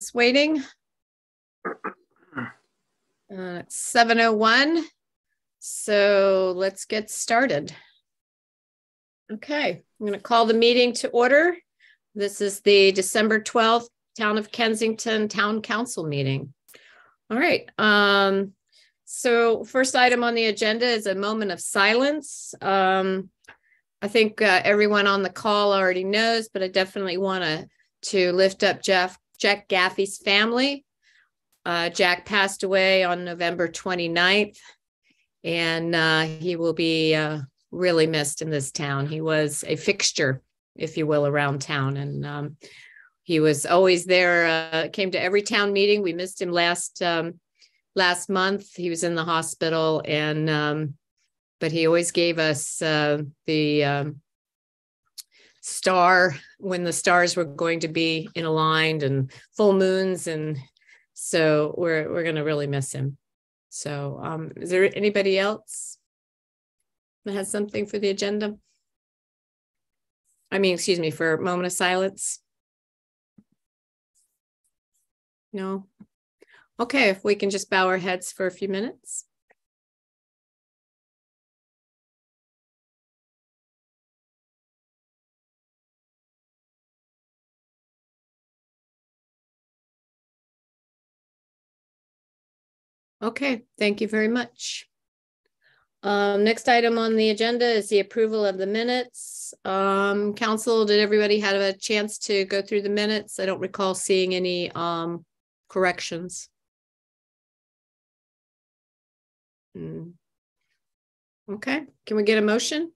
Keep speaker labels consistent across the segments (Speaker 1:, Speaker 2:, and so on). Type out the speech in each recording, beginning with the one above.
Speaker 1: It's waiting. It's 7:01. So let's get started. Okay, I'm going to call the meeting to order. This is the December 12th Town of Kensington Town Council meeting. All right. So first item on the agenda is a moment of silence. I think everyone on the call already knows, but I definitely want to lift up Jack Gaffey's family. Jack passed away on November 29th, and he will be really missed in this town. He was a fixture, if you will, around town, and he was always there, came to every town meeting. We missed him last month. He was in the hospital, and but he always gave us the star when the stars were going to be aligned and full moons, and so we're going to really miss him. So is there anybody else that has something for the agenda? Excuse me, for a moment of silence? No? Okay, if we can just bow our heads for a few minutes. Okay, thank you very much. Next item on the agenda is the approval of the minutes. Council, did everybody have a chance to go through the minutes? I don't recall seeing any corrections. Okay, can we get a motion?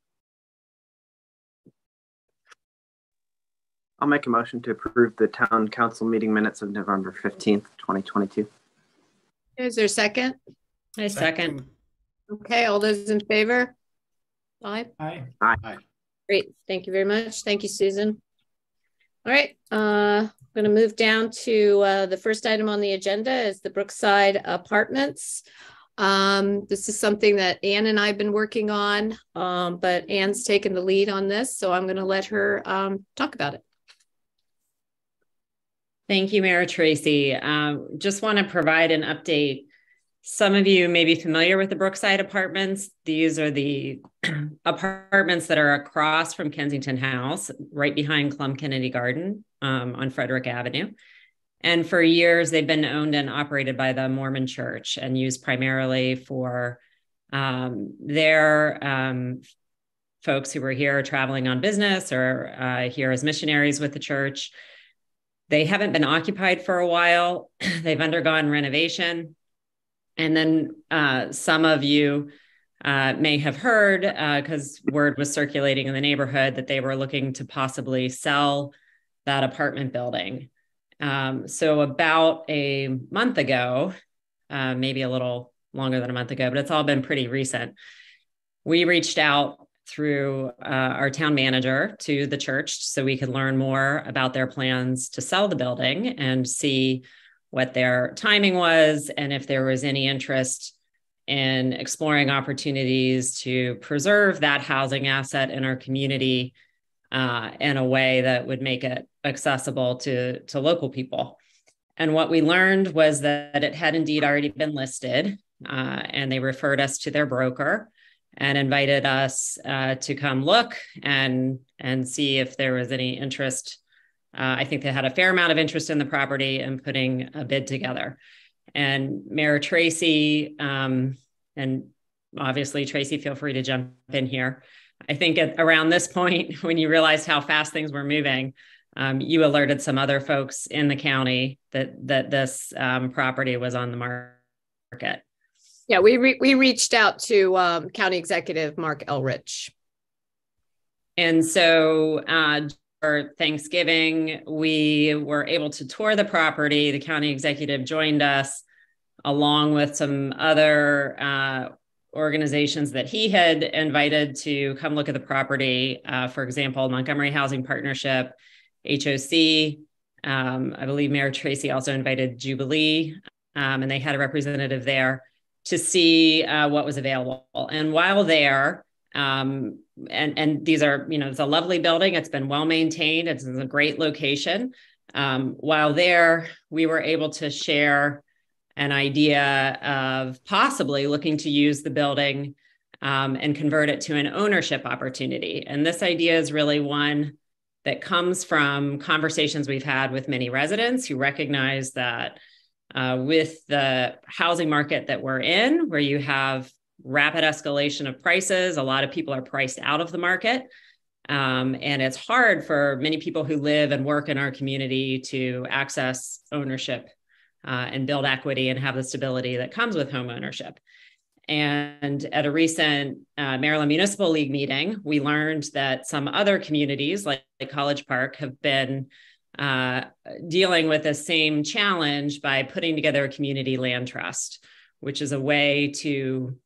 Speaker 2: I'll make a motion to approve the town council meeting minutes of November 15th, 2022.
Speaker 1: Is there a second?
Speaker 3: I second.
Speaker 1: Okay, all those in favor?
Speaker 3: Aye.
Speaker 2: Aye.
Speaker 1: Great, thank you very much. Thank you, Susan. All right, I'm going to move down to the first item on the agenda is the Brookside Apartments. This is something that Ann and I have been working on, but Ann's taken the lead on this, so I'm going to let her talk about it.
Speaker 3: Thank you, Mayor Tracy. Just want to provide an update. Some of you may be familiar with the Brookside Apartments. These are the apartments that are across from Kensington House, right behind Clum Kennedy Garden on Frederick Avenue. And for years, they've been owned and operated by the Mormon Church and used primarily for their folks who were here traveling on business or here as missionaries with the church. They haven't been occupied for a while. They've undergone renovation. And then some of you may have heard, because word was circulating in the neighborhood, that they were looking to possibly sell that apartment building. So about a month ago, maybe a little longer than a month ago, but it's all been pretty recent, we reached out through our town manager to the church so we could learn more about their plans to sell the building and see what their timing was and if there was any interest in exploring opportunities to preserve that housing asset in our community in a way that would make it accessible to local people. And what we learned was that it had indeed already been listed, and they referred us to their broker and invited us to come look and see if there was any interest. I think they had a fair amount of interest in the property and putting a bid together. And Mayor Tracy, and obviously Tracy, feel free to jump in here. I think around this point, when you realized how fast things were moving, you alerted some other folks in the county that this property was on the market.
Speaker 1: Yeah, we reached out to County Executive Mark Elrich.
Speaker 3: And so for Thanksgiving, we were able to tour the property. The county executive joined us along with some other organizations that he had invited to come look at the property. For example, Montgomery Housing Partnership, HOC. I believe Mayor Tracy also invited Jubilee, and they had a representative there to see what was available. And while there, and these are, it's a lovely building. It's been well maintained. It's in a great location. While there, we were able to share an idea of possibly looking to use the building and convert it to an ownership opportunity. And this idea is really one that comes from conversations we've had with many residents who recognize that with the housing market that we're in, where you have rapid escalation of prices, a lot of people are priced out of the market. And it's hard for many people who live and work in our community to access ownership and build equity and have the stability that comes with home ownership. And at a recent Maryland Municipal League meeting, we learned that some other communities like College Park have been dealing with the same challenge by putting together a community land trust, which is a way to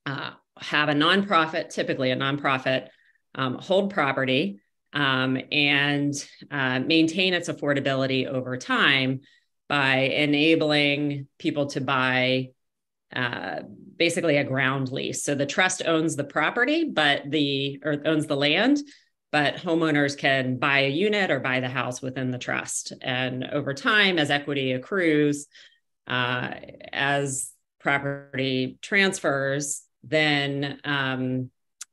Speaker 3: have a nonprofit, typically a nonprofit, hold property and maintain its affordability over time by enabling people to buy basically a ground lease. So the trust owns the property, or owns the land, but homeowners can buy a unit or buy the house within the trust. And over time, as equity accrues, as property transfers, then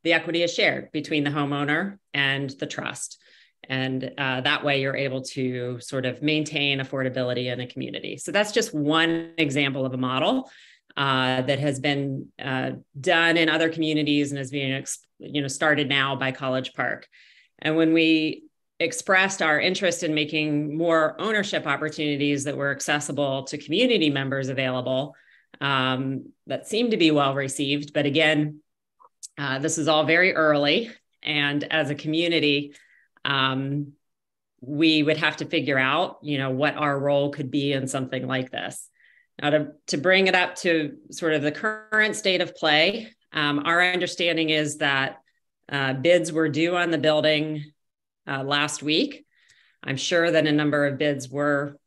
Speaker 3: the equity is shared between the homeowner and the trust. And that way you're able to sort of maintain affordability in a community. So that's just one example of a model that has been done in other communities and is being started now by College Park. And when we expressed our interest in making more ownership opportunities that were accessible to community members available, that seemed to be well received. But again, this is all very early. And as a community, we would have to figure out, what our role could be in something like this. Now, to bring it up to sort of the current state of play, our understanding is that bids were due on the building last week. I'm sure that a number of bids were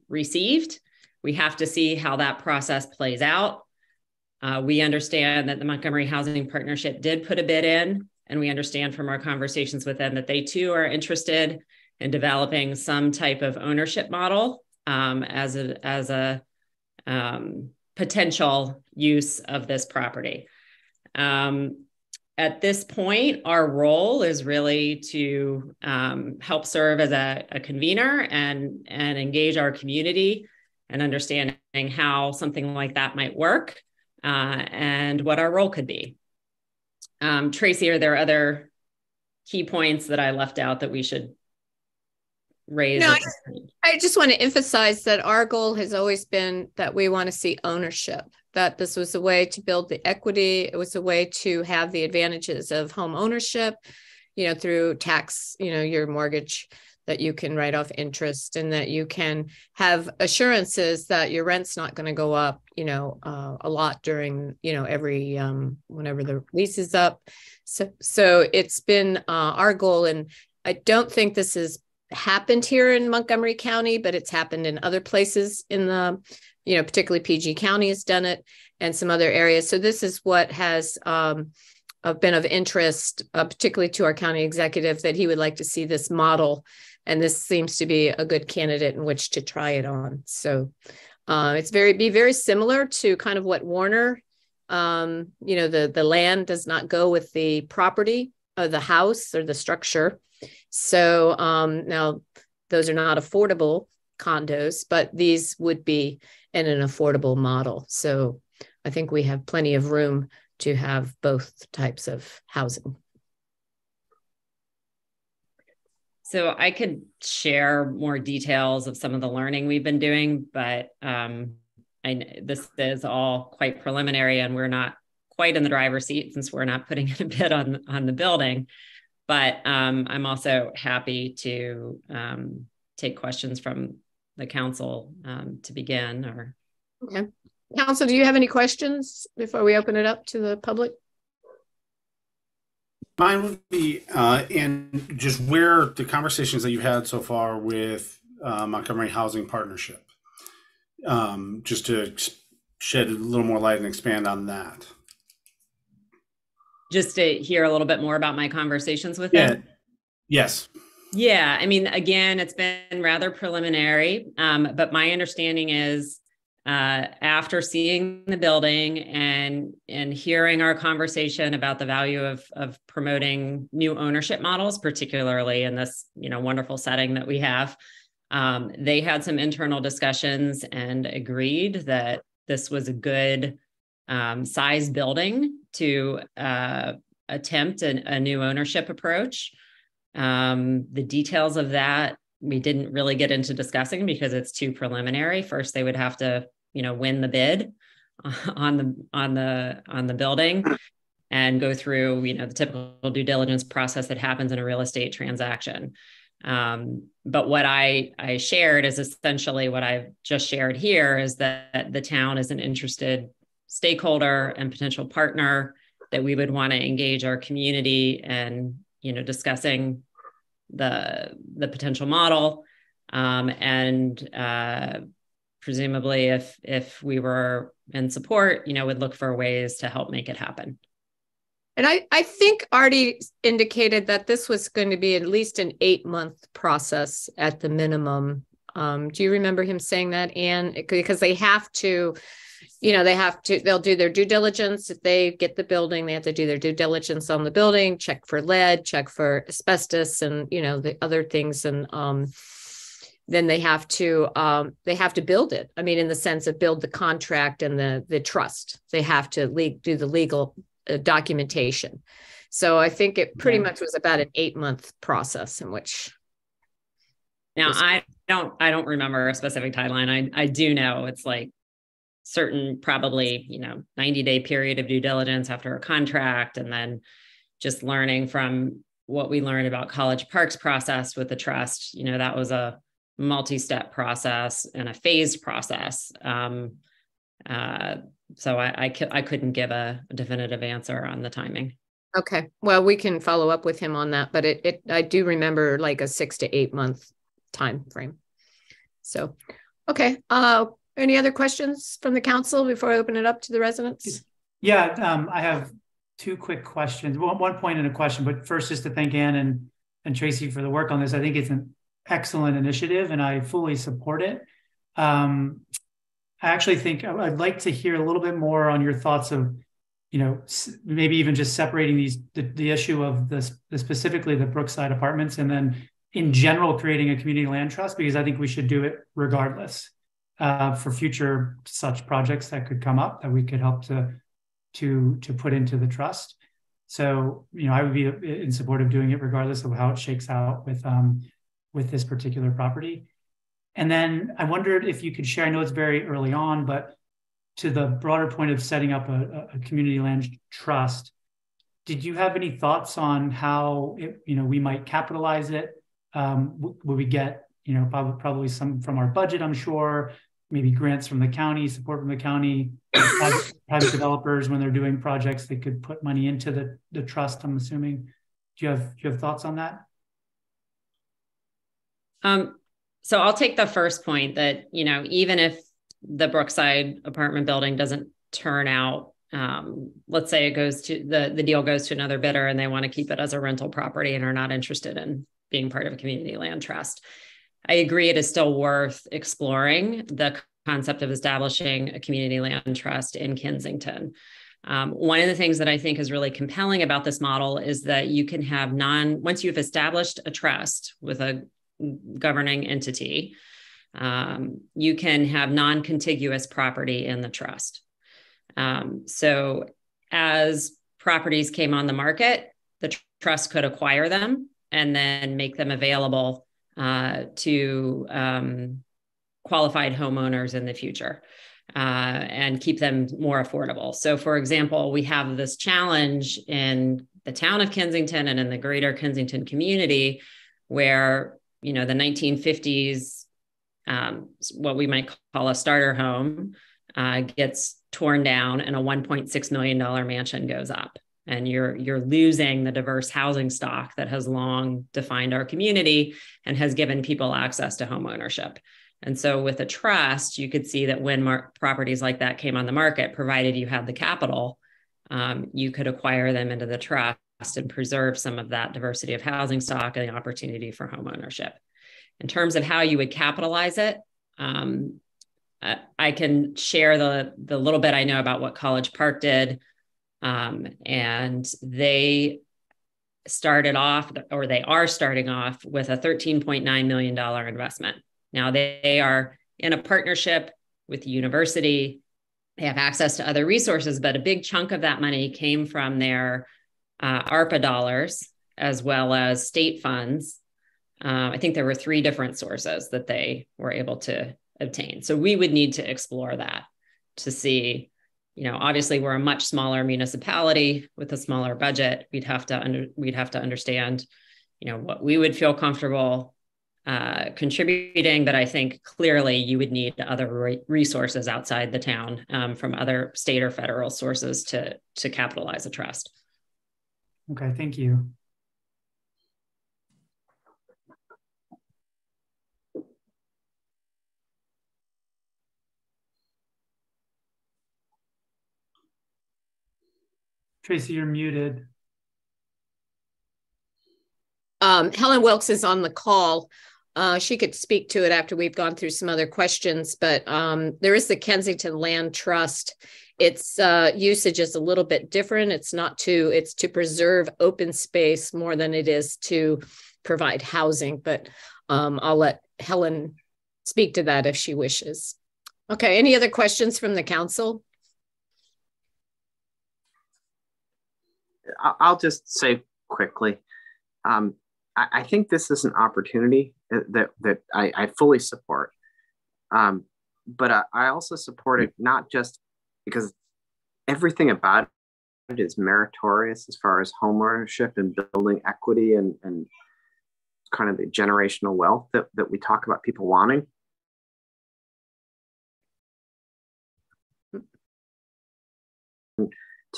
Speaker 3: received. We have to see how that process plays out. We understand that the Montgomery Housing Partnership did put a bid in, and we understand from our conversations with them that they too are interested in developing some type of ownership model as a potential use of this property. At this point, our role is really to help serve as a convener and engage our community and understanding how something like that might work and what our role could be. Tracy, are there other key points that I left out that we should raise?
Speaker 1: No, I just want to emphasize that our goal has always been that we want to see ownership, that this was a way to build the equity. It was a way to have the advantages of home ownership, through tax, your mortgage, that you can write off interest and that you can have assurances that your rent's not going to go up, a lot during, every, whenever the lease is up. So it's been our goal. And I don't think this has happened here in Montgomery County, but it's happened in other places in the, particularly PG County has done it and some other areas. So this is what has been of interest, particularly to our county executive, that he would like to see this model. And this seems to be a good candidate in which to try it on. So it's very similar to kind of what Warner, the land does not go with the property of the house or the structure. So now those are not affordable condos, but these would be in an affordable model. So I think we have plenty of room to have both types of housing.
Speaker 3: So I could share more details of some of the learning we've been doing, but this is all quite preliminary and we're not quite in the driver's seat since we're not putting in a bid on the building. But I'm also happy to take questions from the council to begin.
Speaker 1: Okay. Council, do you have any questions before we open it up to the public?
Speaker 4: Mine would be in just where the conversations that you've had so far with Montgomery Housing Partnership, just to shed a little more light and expand on that.
Speaker 3: Just to hear a little bit more about my conversations with them?
Speaker 4: Yes.
Speaker 3: Yeah, I mean, again, it's been rather preliminary, but my understanding is after seeing the building and hearing our conversation about the value of promoting new ownership models, particularly in this wonderful setting that we have, they had some internal discussions and agreed that this was a good size building to attempt a new ownership approach. The details of that we didn't really get into discussing because it's too preliminary. First, they would have to, win the bid on the building and go through, the typical due diligence process that happens in a real estate transaction. But what I shared is essentially what I've just shared here, is that the town is an interested stakeholder and potential partner, that we would want to engage our community and discussing the potential model, and presumably if we were in support, would look for ways to help make it happen.
Speaker 1: And I think Artie indicated that this was going to be at least an 8-month process at the minimum. Do you remember him saying that, Anne? Because they have to, they'll do their due diligence. If they get the building, they have to do their due diligence on the building, check for lead, check for asbestos, and, the other things. And then they have to build it. I mean, in the sense of build the contract and the trust. They have to do the legal documentation. So I think it pretty much was about an 8-month process in which.
Speaker 3: Now, I don't remember a specific timeline. I do know it's like certain, probably, 90-day period of due diligence after a contract, and then just learning from what we learned about College Park's process with the trust. That was a multi-step process and a phased process. So I couldn't give a definitive answer on the timing.
Speaker 1: Okay. Well, we can follow up with him on that, but I do remember like a 6 to 8 month time frame. So, okay. Any other questions from the council before I open it up to the residents?
Speaker 5: Yeah, I have 2 quick questions. One point and a question, but first, just to thank Anne and Tracy for the work on this. I think it's an excellent initiative and I fully support it. I actually think I'd like to hear a little bit more on your thoughts of, maybe even just separating the issue of specifically the Brookside Apartments, and then in general creating a community land trust, because I think we should do it regardless for future such projects that could come up that we could help to put into the trust. So, I would be in support of doing it regardless of how it shakes out with this particular property. And then I wondered if you could share, I know it's very early on, but to the broader point of setting up a community land trust, did you have any thoughts on how we might capitalize it? Would we get, probably some from our budget, I'm sure, maybe grants from the county, support from the county, private developers when they're doing projects, they could put money into the trust, I'm assuming. Do you have thoughts on that?
Speaker 3: So I'll take the first point that, even if the Brookside apartment building doesn't turn out, let's say it goes to the deal goes to another bidder and they want to keep it as a rental property and are not interested in being part of a community land trust. I agree it is still worth exploring the concept of establishing a community land trust in Kensington. One of the things that I think is really compelling about this model is that you can have once you've established a trust with a governing entity, you can have non-contiguous property in the trust. So as properties came on the market, the trust could acquire them and then make them available to qualified homeowners in the future and keep them more affordable. So for example, we have this challenge in the town of Kensington and in the greater Kensington community where the 1950s, what we might call a starter home, gets torn down and a $1.6 million mansion goes up. And you're losing the diverse housing stock that has long defined our community and has given people access to home ownership. And so with a trust, you could see that when properties like that came on the market, provided you had the capital, you could acquire them into the trust and preserve some of that diversity of housing stock and the opportunity for home ownership. In terms of how you would capitalize it, I can share the little bit I know about what College Park did. And they started off, or they are starting off with a $13.9 million investment. Now they are in a partnership with the university. They have access to other resources, but a big chunk of that money came from their ARPA dollars, as well as state funds. I think there were 3 different sources that they were able to obtain. So we would need to explore that to see, obviously we're a much smaller municipality with a smaller budget. We'd have to understand, what we would feel comfortable contributing, but I think clearly you would need other resources outside the town from other state or federal sources to capitalize a trust.
Speaker 5: Okay, thank you. Tracy, you're muted.
Speaker 1: Helen Wilkes is on the call. She could speak to it after we've gone through some other questions, but there is the Kensington Land Trust. Its usage is a little bit different. It's to preserve open space more than it is to provide housing, but I'll let Helen speak to that if she wishes. Okay, any other questions from the council?
Speaker 2: I'll just say quickly, I think this is an opportunity that I fully support. But I also support it not just because everything about it is meritorious as far as homeownership and building equity and kind of the generational wealth that we talk about people wanting.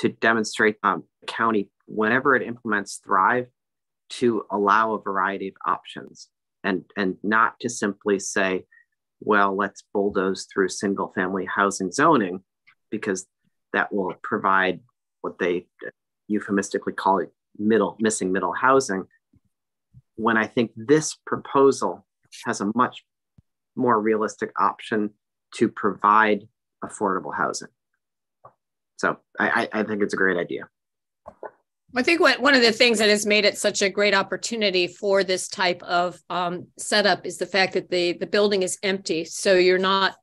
Speaker 2: To demonstrate the county, whenever it implements Thrive, to allow a variety of options and not to simply say, well, let's bulldoze through single family housing zoning, because that will provide what they euphemistically call it missing middle housing, when I think this proposal has a much more realistic option to provide affordable housing. So I think it's a great idea.
Speaker 1: I think one of the things that has made it such a great opportunity for this type of setup is the fact that the building is empty. So you're not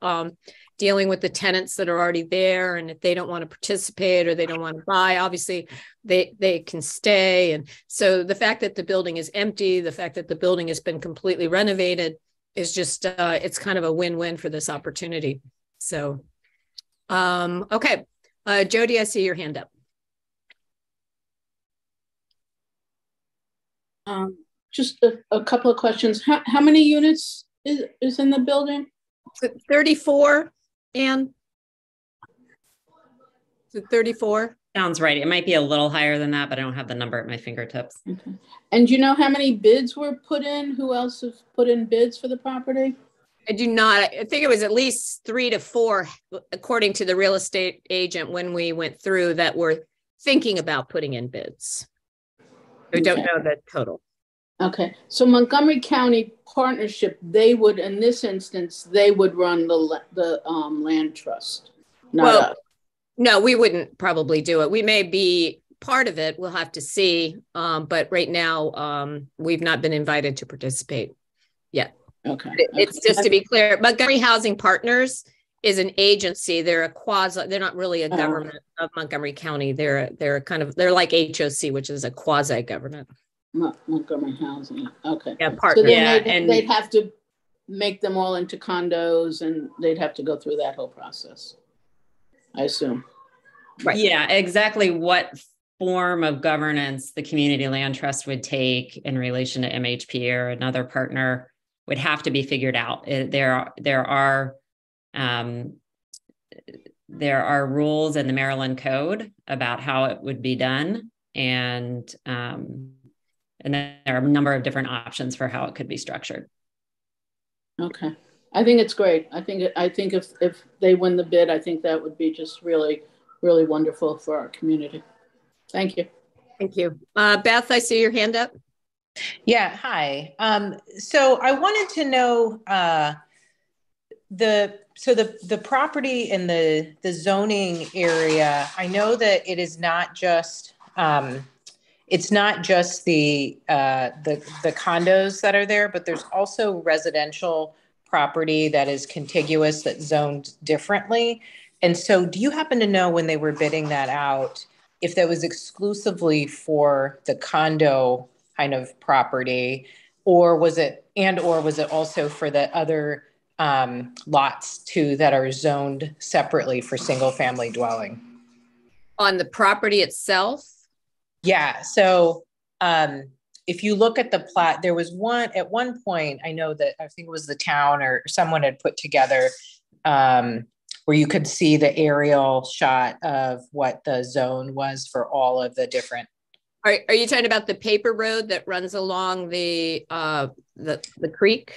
Speaker 1: dealing with the tenants that are already there. And if they don't want to participate or they don't want to buy, obviously they can stay. And so the fact that the building is empty, the fact that the building has been completely renovated is just, it's kind of a win-win for this opportunity. So, okay. Jody, I see your hand up.
Speaker 6: Just a couple of questions. How many units is in the building?
Speaker 1: 34, Anne? Is it 34?
Speaker 3: Sounds right. It might be a little higher than that, but I don't have the number at my fingertips.
Speaker 6: Okay. And do you know how many bids were put in? Who else has put in bids for the property?
Speaker 1: I do not. I think it was at least 3 to 4, according to the real estate agent when we went through, that were thinking about putting in bids. We don't know the total.
Speaker 6: Okay. So Montgomery County Partnership, they would, in this instance, they would run the land trust. Not us.
Speaker 1: No, we wouldn't probably do it. We may be part of it. We'll have to see. But right now, we've not been invited to participate yet.
Speaker 6: Okay.
Speaker 1: It's just to be clear, Montgomery Housing Partners is an agency. They're a quasi, they're not really a government of Montgomery County. They're like HOC, which is a quasi government.
Speaker 6: Montgomery Housing. Okay.
Speaker 1: Yeah, partner.
Speaker 6: So then they'd have to make them all into condos and they'd have to go through that whole process, I assume.
Speaker 3: Right. Yeah, exactly what form of governance the Community Land Trust would take in relation to MHP or another partner would have to be figured out. There are rules in the Maryland Code about how it would be done, and then there are a number of different options for how it could be structured.
Speaker 6: Okay, I think it's great. I think if they win the bid, I think that would be just really, really wonderful for our community. Thank you.
Speaker 1: Thank you. Beth, I see your hand up.
Speaker 7: Yeah, hi. So I wanted to know the property in the zoning area. I know that it is not just it's not just the condos that are there, but there's also residential property that is contiguous that's zoned differently. And so, do you happen to know when they were bidding that out, if that was exclusively for the condo kind of property, or was it also for the other lots too that are zoned separately for single family dwelling?
Speaker 1: On the property itself?
Speaker 7: Yeah. So if you look at the plat, there was one at one point, I know that I think it was the town or someone had put together where you could see the aerial shot of what the zone was for all of the different.
Speaker 1: Are you talking about the paper road that runs along the creek?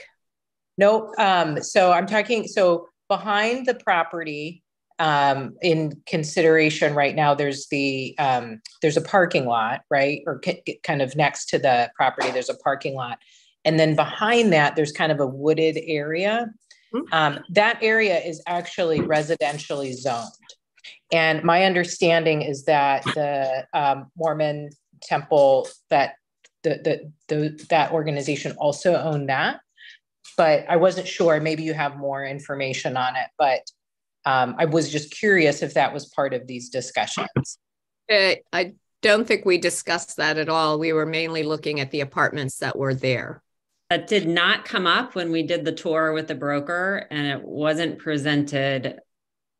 Speaker 7: Nope. So I'm talking, so behind the property, in consideration right now, there's a parking lot, right? Or kind of next to the property, there's a parking lot. And then behind that, there's kind of a wooded area. That area is actually residentially zoned. And my understanding is that the Mormon Temple, that that organization also owned that, but I wasn't sure. Maybe you have more information on it, but I was just curious if that was part of these discussions.
Speaker 1: I don't think we discussed that at all. We were mainly looking at the apartments that were there.
Speaker 3: That did not come up when we did the tour with the broker, and it wasn't presented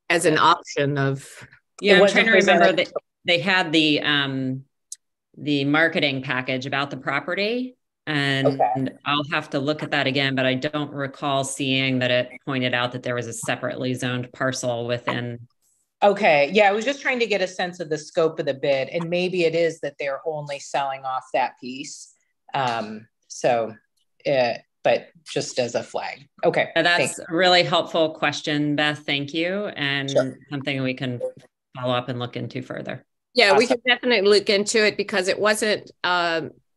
Speaker 1: as an option of.
Speaker 3: Yeah, I'm trying to remember that they had the marketing package about the property, and okay. I'll have to look at that again, but I don't recall seeing that it pointed out that there was a separately zoned parcel within.
Speaker 7: Okay. Yeah. I was just trying to get a sense of the scope of the bid, and maybe it is that they're only selling off that piece. But just as a flag. Okay.
Speaker 3: That's a really helpful question, Beth. Thank you. And
Speaker 7: sure.
Speaker 3: Something we can follow up and look into further.
Speaker 1: Yeah, awesome. We can definitely look into it because it wasn't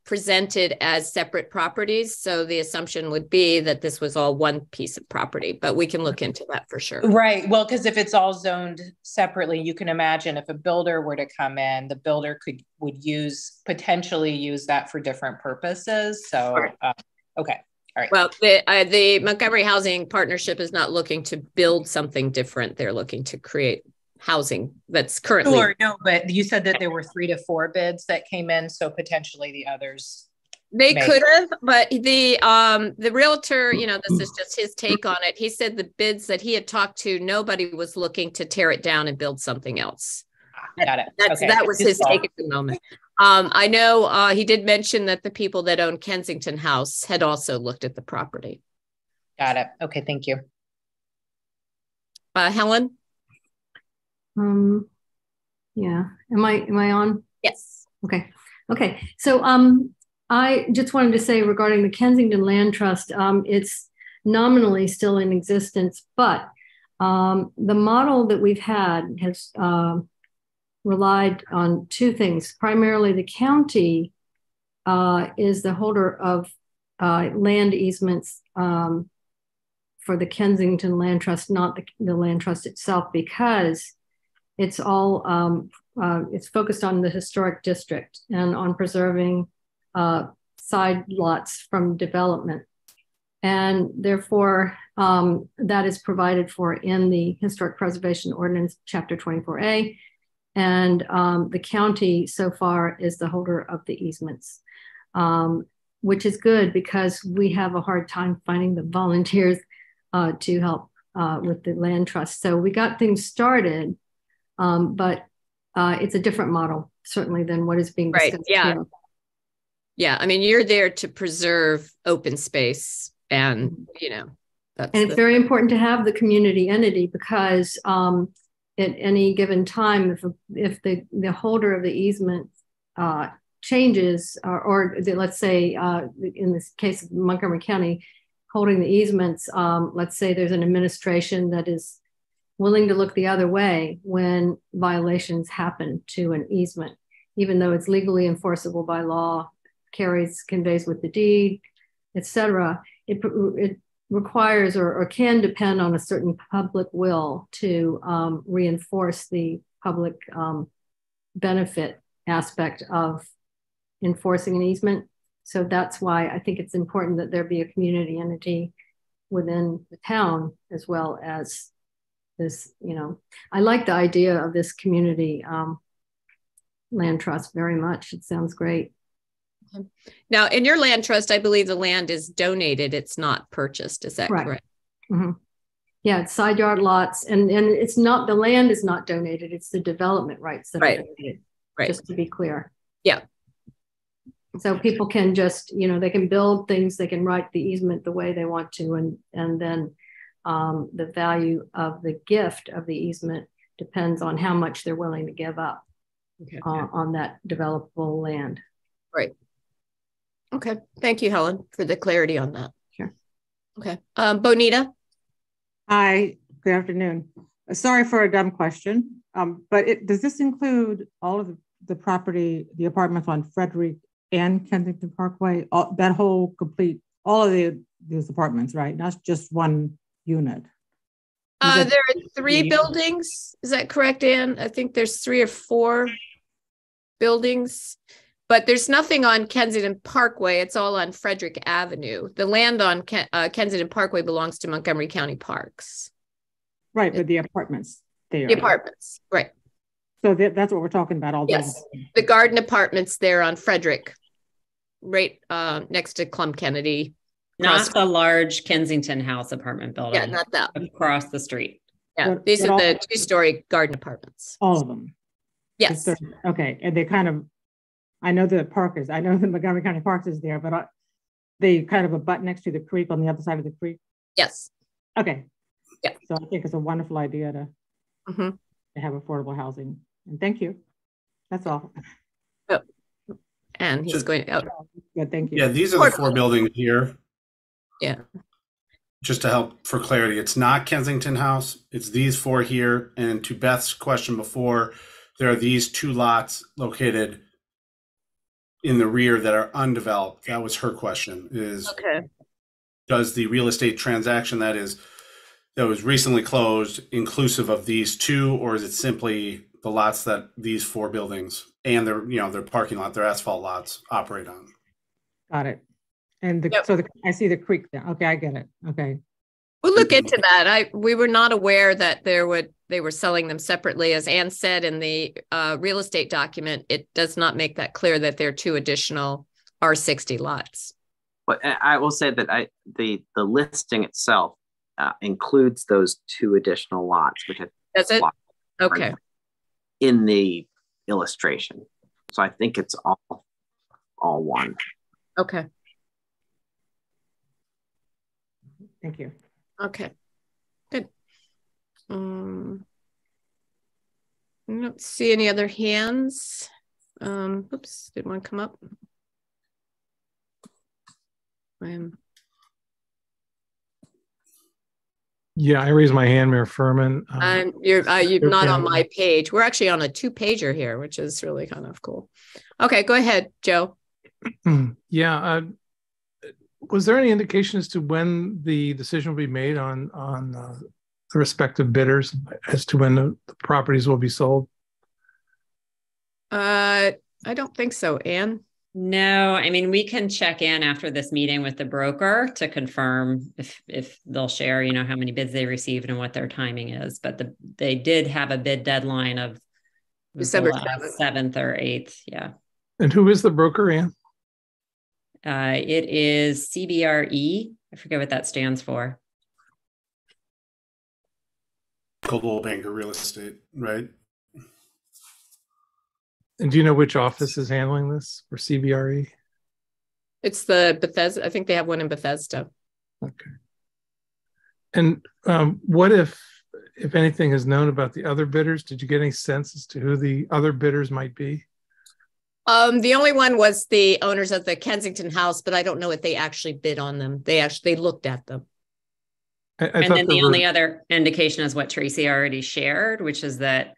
Speaker 1: presented as separate properties. So the assumption would be that this was all one piece of property, but we can look into that for sure.
Speaker 7: Right. Well, because if it's all zoned separately, you can imagine if a builder were to come in, the builder would potentially use that for different purposes. So, okay. All right.
Speaker 1: Well, the Montgomery Housing Partnership is not looking to build something different. They're looking to create housing that's currently.
Speaker 7: Sure, no, but you said that there were 3 to 4 bids that came in, so potentially the others.
Speaker 1: They could have, but the realtor, this is just his take on it. He said the bids that he had talked to, nobody was looking to tear it down and build something else.
Speaker 7: Got it.
Speaker 1: That was his take at the moment. I know he did mention that the people that own Kensington House had also looked at the property.
Speaker 7: Got it. Okay, thank you.
Speaker 1: Helen?
Speaker 8: Yeah. Am I on?
Speaker 1: Yes.
Speaker 8: Okay. So I just wanted to say regarding the Kensington Land Trust, it's nominally still in existence, but the model that we've had has relied on 2 things. Primarily, the county is the holder of land easements for the Kensington Land Trust, not the land trust itself, because it's all it's focused on the historic district and on preserving side lots from development. And therefore, that is provided for in the Historic Preservation Ordinance, Chapter 24A. And the county so far is the holder of the easements, which is good because we have a hard time finding the volunteers to help with the land trust. So we got things started, but it's a different model, certainly, than what is being discussed.
Speaker 1: Right. Yeah. Here. Yeah. I mean, you're there to preserve open space and,
Speaker 8: and it's very important to have the community entity because at any given time, if the holder of the easement changes, or let's say in this case of Montgomery County holding the easements, let's say there's an administration that is willing to look the other way when violations happen to an easement. even though it's legally enforceable by law, conveys with the deed, etc. It requires or can depend on a certain public will to reinforce the public benefit aspect of enforcing an easement. So that's why I think it's important that there be a community entity within the town, as well as this, I like the idea of this community land trust very much. It sounds great.
Speaker 1: Now, in your land trust, I believe the land is donated. It's not purchased. Is that correct?
Speaker 8: Mm-hmm. Yeah, it's side yard lots, and it's not, the land is not donated. It's the development rights that are donated. Right. Just to be clear.
Speaker 1: Yeah.
Speaker 8: So people can just, they can build things, they can write the easement the way they want to, and then the value of the gift of the easement depends on how much they're willing to give up on that developable land.
Speaker 1: Right. Okay. Thank you, Helen, for the clarity on that.
Speaker 8: Sure.
Speaker 1: Okay. Bonita.
Speaker 9: Hi, good afternoon. Sorry for a dumb question, but does this include all of the property, the apartments on Frederick and Kensington Parkway, that whole complete, all of these apartments, right? Not just one unit.
Speaker 1: There are 3 buildings. Is that correct, Anne? I think there's 3 or 4 buildings, but there's nothing on Kensington Parkway. It's all on Frederick Avenue. The land on Kensington Parkway belongs to Montgomery County Parks.
Speaker 9: Right, but the apartments there.
Speaker 1: The apartments, right.
Speaker 9: So that's what we're talking about. All
Speaker 1: yes, the garden apartments there on Frederick, right next to Clum Kennedy.
Speaker 3: Not the large Kensington House apartment building.
Speaker 1: Yeah, not that.
Speaker 3: Across the street.
Speaker 1: Yeah, these are the 2-story garden apartments.
Speaker 9: All of them?
Speaker 1: Yes.
Speaker 9: Okay, and they kind of, I know the Montgomery County Parks is there, but they kind of abut next to the creek on the other side of the creek?
Speaker 1: Yes.
Speaker 9: Okay.
Speaker 1: Yeah.
Speaker 9: So I think it's a wonderful idea to have affordable housing. And thank you. That's all.
Speaker 1: Oh. And he's going out.
Speaker 9: Good, thank you.
Speaker 4: Yeah, these are the 4 buildings here.
Speaker 1: Yeah.
Speaker 4: Just to help for clarity, it's not Kensington House. It's these 4 here. And to Beth's question before, there are these 2 lots located in the rear that are undeveloped. That was her question, is does the real estate transaction that was recently closed inclusive of these 2, or is it simply the lots that these 4 buildings and their parking lot, their asphalt lots operate on?
Speaker 9: Got it. And I see the creek there. Okay, I get it. Okay.
Speaker 1: We'll look into that. We were not aware that they were selling them separately. As Anne said in the real estate document, it does not make that clear that there are 2 additional R60 lots.
Speaker 2: But I will say that the listing itself includes those 2 additional lots, which
Speaker 1: does it? Okay.
Speaker 2: In the illustration, so I think it's all one.
Speaker 1: Okay.
Speaker 9: Thank you.
Speaker 1: Okay, good. I don't see any other hands. Oops, did one come up?
Speaker 10: Yeah, I raised my hand, Mayor Furman.
Speaker 1: You're not on my page. We're actually on a 2-pager here, which is really kind of cool. Okay, go ahead, Joe.
Speaker 10: Yeah. Was there any indication as to when the decision will be made on the respective bidders as to when the properties will be sold?
Speaker 1: I don't think so, Anne.
Speaker 3: No, I mean, we can check in after this meeting with the broker to confirm if they'll share, how many bids they received and what their timing is. But they did have a bid deadline of
Speaker 1: December
Speaker 3: 7th or 8th. Yeah.
Speaker 10: And who is the broker, Anne?
Speaker 3: It is CBRE. I forget what that stands for.
Speaker 4: Coldwell Banker Real Estate, right?
Speaker 10: And do you know which office is handling this for CBRE?
Speaker 1: It's the Bethesda. I think they have one in Bethesda.
Speaker 10: Okay. And what if anything is known about the other bidders? Did you get any sense as to who the other bidders might be?
Speaker 1: The only one was the owners of the Kensington House, but I don't know if they actually bid on them. They looked at them.
Speaker 3: And then the only other indication is what Tracy already shared, which is that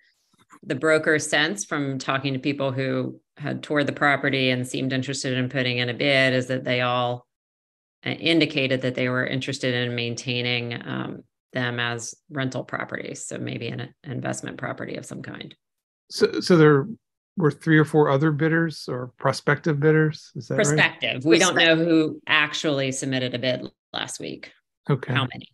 Speaker 3: the broker's sense from talking to people who had toured the property and seemed interested in putting in a bid is that they all indicated that they were interested in maintaining them as rental properties. So maybe an investment property of some kind.
Speaker 10: So there were 3 or 4 other bidders or prospective bidders? Is that
Speaker 3: prospective.
Speaker 10: Right?
Speaker 3: We don't know who actually submitted a bid last week.
Speaker 10: Okay.
Speaker 3: How many?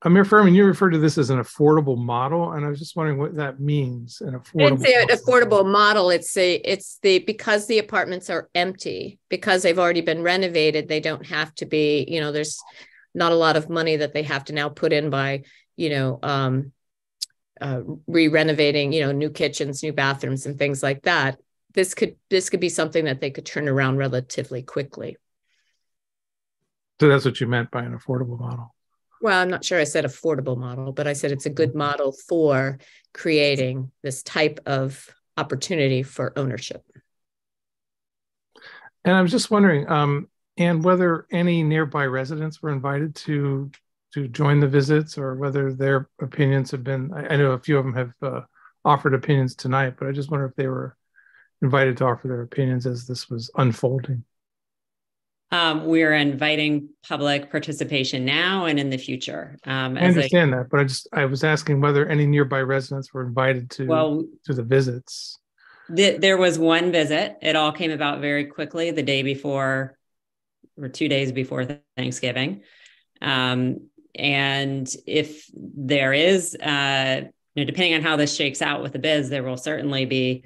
Speaker 10: Mayor Furman, you referred to this as an affordable model, and I was just wondering what that means. An affordable.
Speaker 1: It's an affordable model. It's because the apartments are empty, because they've already been renovated. They don't have to be. There's not a lot of money that they have to now put in by re-renovating, new kitchens, new bathrooms, and things like that. This could be something that they could turn around relatively quickly.
Speaker 10: So that's what you meant by an affordable model.
Speaker 1: Well, I'm not sure I said affordable model, but I said it's a good model for creating this type of opportunity for ownership.
Speaker 10: And I was just wondering, and whether any nearby residents were invited to join the visits, or whether their opinions have been, I know a few of them have offered opinions tonight, but I just wonder if they were invited to offer their opinions as this was unfolding.
Speaker 3: We're inviting public participation now and in the future.
Speaker 10: I understand that, but I was asking whether any nearby residents were invited to the visits.
Speaker 3: There was one visit. It all came about very quickly the day before, or 2 days before Thanksgiving. And if there is, depending on how this shakes out with the bids, there will certainly be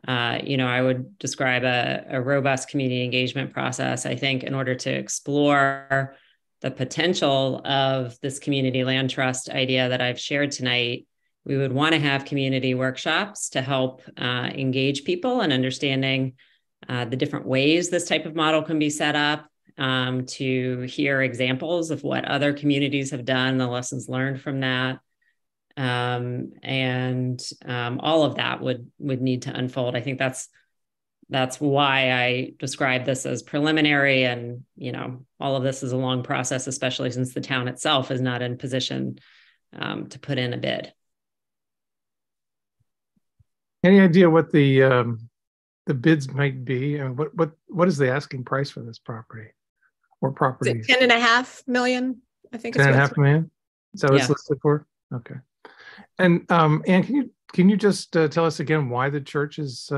Speaker 3: I would describe a robust community engagement process, I think, in order to explore the potential of this community land trust idea that I've shared tonight. We would want to have community workshops to help engage people in understanding the different ways this type of model can be set up, to hear examples of what other communities have done, the lessons learned from that. All of that would need to unfold. I think that's why I describe this as preliminary, and all of this is a long process, especially since the town itself is not in position to put in a bid.
Speaker 10: Any idea what the bids might be? I mean, what is the asking price for this property or properties?
Speaker 1: $10.5 million, I think.
Speaker 10: $10.5 million. Is that what it's listed for? Okay. And Ann, can you just tell us again why the church is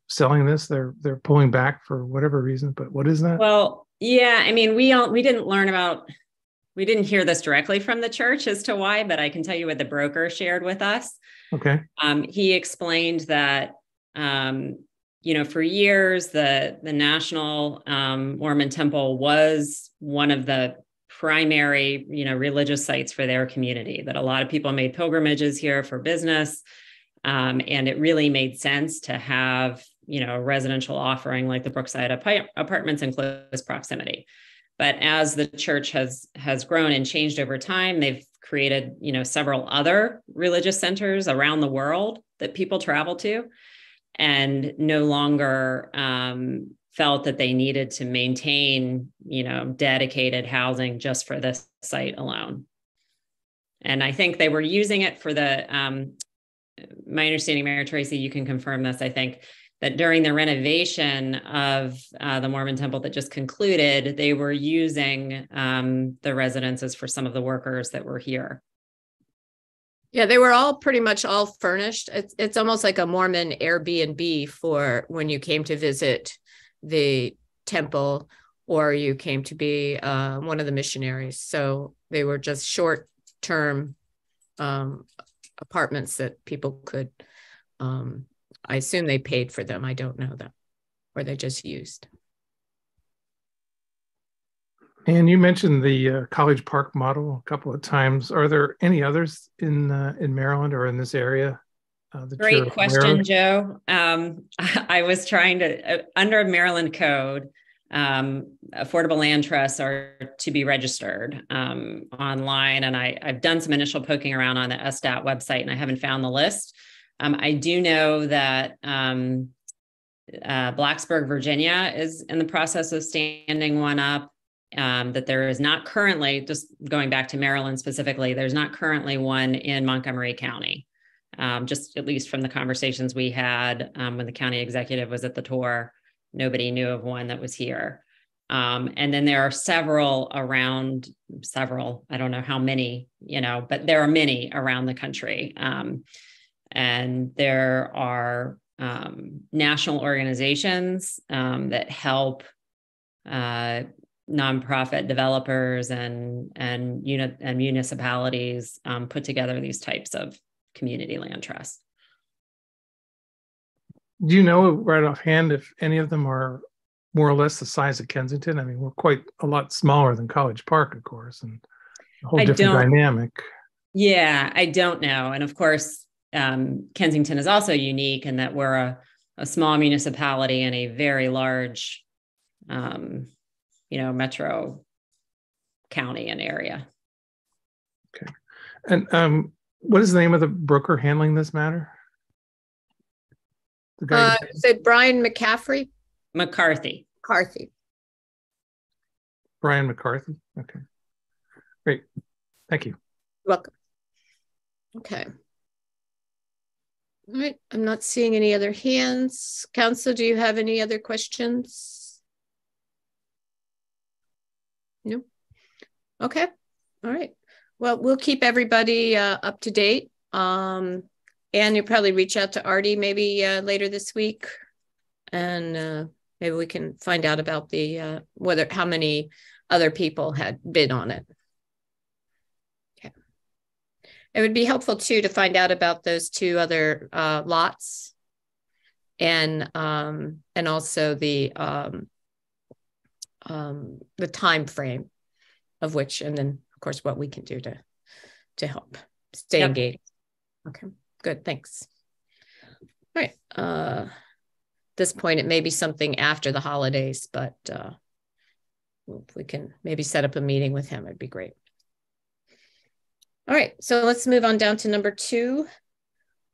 Speaker 10: selling this? They're pulling back for whatever reason, but what is that?
Speaker 3: Well, yeah, I mean, we didn't hear this directly from the church as to why, but I can tell you what the broker shared with us.
Speaker 10: Okay.
Speaker 3: He explained that for years the National Mormon Temple was one of the primary, religious sites for their community, that a lot of people made pilgrimages here for business. And it really made sense to have, a residential offering like the Brookside Apartments in close proximity. But as the church has grown and changed over time, they've created, several other religious centers around the world that people travel to, and no longer felt that they needed to maintain, dedicated housing just for this site alone. And I think they were using it for my understanding, Mayor Tracy, you can confirm this, I think, that during the renovation of the Mormon Temple that just concluded, they were using the residences for some of the workers that were here.
Speaker 1: Yeah, they were all pretty much all furnished. It's almost like a Mormon Airbnb for when you came to visit the temple or you came to be one of the missionaries. So they were just short-term apartments that people could, I assume they paid for them. I don't know that, or they just used.
Speaker 10: And you mentioned the College Park model a couple of times. Are there any others in Maryland or in this area?
Speaker 3: Great question, Joe. I was trying to, under Maryland code, affordable land trusts are to be registered online. And I've done some initial poking around on the SDOT website, and I haven't found the list. I do know that Blacksburg, Virginia is in the process of standing one up. That there is not currently, just going back to Maryland specifically, there's not currently one in Montgomery County. Just at least from the conversations we had when the county executive was at the tour, nobody knew of one that was here. And then there are several, I don't know how many, but there are many around the country. And there are national organizations that help nonprofit developers and municipalities put together these types of community land trusts.
Speaker 10: Do you know right offhand if any of them are more or less the size of Kensington? I mean, we're quite a lot smaller than College Park, of course, and a whole different dynamic.
Speaker 3: Yeah, I don't know. And of course, Kensington is also unique in that we're a small municipality in a very large, metro county and area.
Speaker 10: Okay. And what is the name of the broker handling this matter? The guy
Speaker 1: is it Brian McCarthy?
Speaker 3: McCarthy.
Speaker 10: Brian McCarthy. Okay. Great. Thank you.
Speaker 1: You're welcome. Okay. All right. I'm not seeing any other hands. Council, do you have any other questions? No. Okay. All right. Well, we'll keep everybody up to date. And you'll probably reach out to Artie maybe later this week. And maybe we can find out about the how many other people had bid on it. Okay. It would be helpful too to find out about those two other lots, and also the time frame of which, and then of course what we can do to help stay engaged. Okay, good, thanks. All right. At this point, it may be something after the holidays, but if we can maybe set up a meeting with him, it'd be great. All right, so let's move on down to number 2.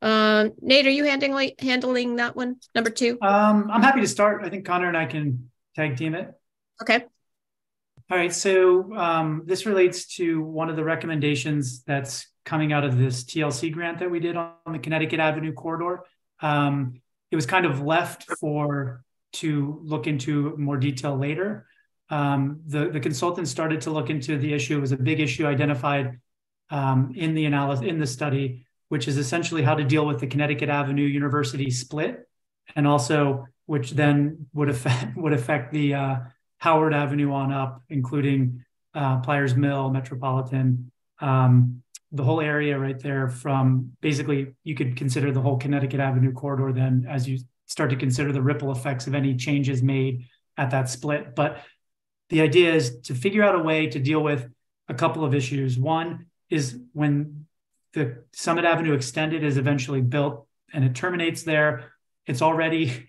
Speaker 1: Nate, are you handling that one, number 2?
Speaker 5: I'm happy to start. I think Connor and I can tag team it.
Speaker 1: Okay.
Speaker 5: All right, so this relates to one of the recommendations that's coming out of this TLC grant that we did on the Connecticut Avenue corridor. It was kind of left to look into more detail later. The consultant started to look into the issue. It was a big issue identified in the study, which is essentially how to deal with the Connecticut Avenue University split, and also which then would affect the Howard Avenue on up, including Pliers Mill, Metropolitan, the whole area right there. From basically, you could consider the whole Connecticut Avenue corridor then, as you start to consider the ripple effects of any changes made at that split. But the idea is to figure out a way to deal with a couple of issues. One is when the Summit Avenue Extended is eventually built and it terminates there, it's already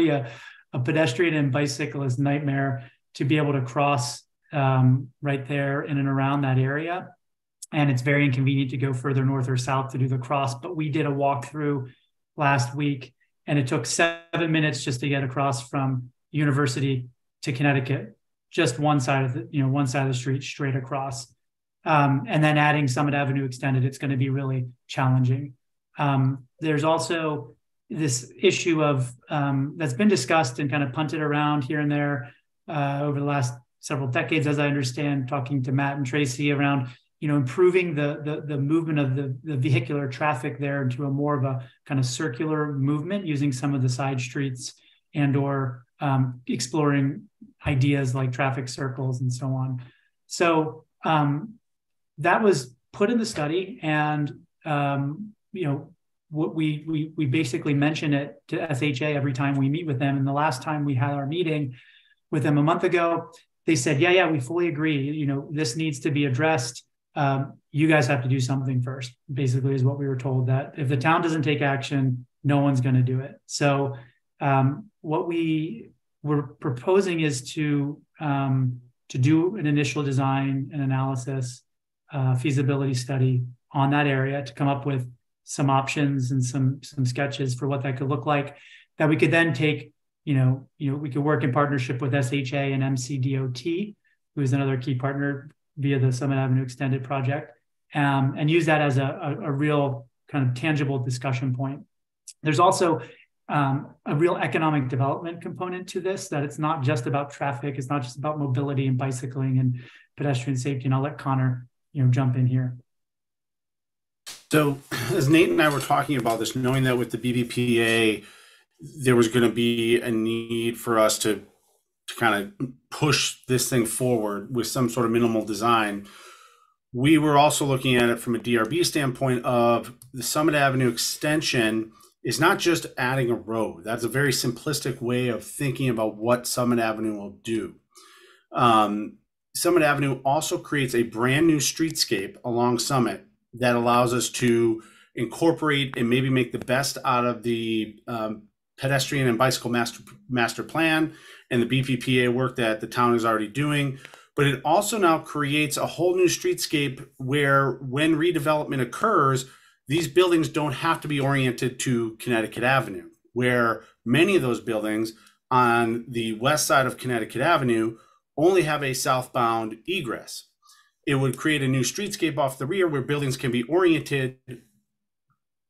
Speaker 5: a pedestrian and bicyclist nightmare to be able to cross right there in and around that area. And it's very inconvenient to go further north or south to do the cross. But we did a walkthrough last week, and it took 7 minutes just to get across from University to Connecticut, just one side of the street straight across. And then adding Summit Avenue Extended, it's going to be really challenging. There's also this issue of that's been discussed and kind of punted around here and there over the last several decades, as I understand, talking to Matt and Tracy around improving the movement of the vehicular traffic there into a more of a kind of circular movement using some of the side streets and or exploring ideas like traffic circles and so on. So that was put in the study, and what we basically mention it to SHA every time we meet with them. And the last time we had our meeting with them a month ago, they said, yeah, we fully agree. This needs to be addressed. You guys have to do something first, basically, is what we were told, that if the town doesn't take action, no one's going to do it. So what we were proposing is to do an initial design and analysis, feasibility study on that area, to come up with some options and some sketches for what that could look like, that we could then take, we could work in partnership with SHA and MCDOT, who is another key partner via the Summit Avenue Extended project, and use that as a real kind of tangible discussion point. There's also a real economic development component to this, that it's not just about traffic, it's not just about mobility and bicycling and pedestrian safety. And I'll let Connor, jump in here.
Speaker 4: So as Nate and I were talking about this, knowing that with the BBPA, there was going to be a need for us to kind of push this thing forward with some sort of minimal design, we were also looking at it from a DRB standpoint of the Summit Avenue extension is not just adding a road. That's a very simplistic way of thinking about what Summit Avenue will do. Summit Avenue also creates a brand new streetscape along Summit that allows us to incorporate and maybe make the best out of the pedestrian and bicycle master plan and the BPPA work that the town is already doing. But it also now creates a whole new streetscape where when redevelopment occurs, these buildings don't have to be oriented to Connecticut Avenue, where many of those buildings on the west side of Connecticut Avenue only have a southbound egress. It would create a new streetscape off the rear where buildings can be oriented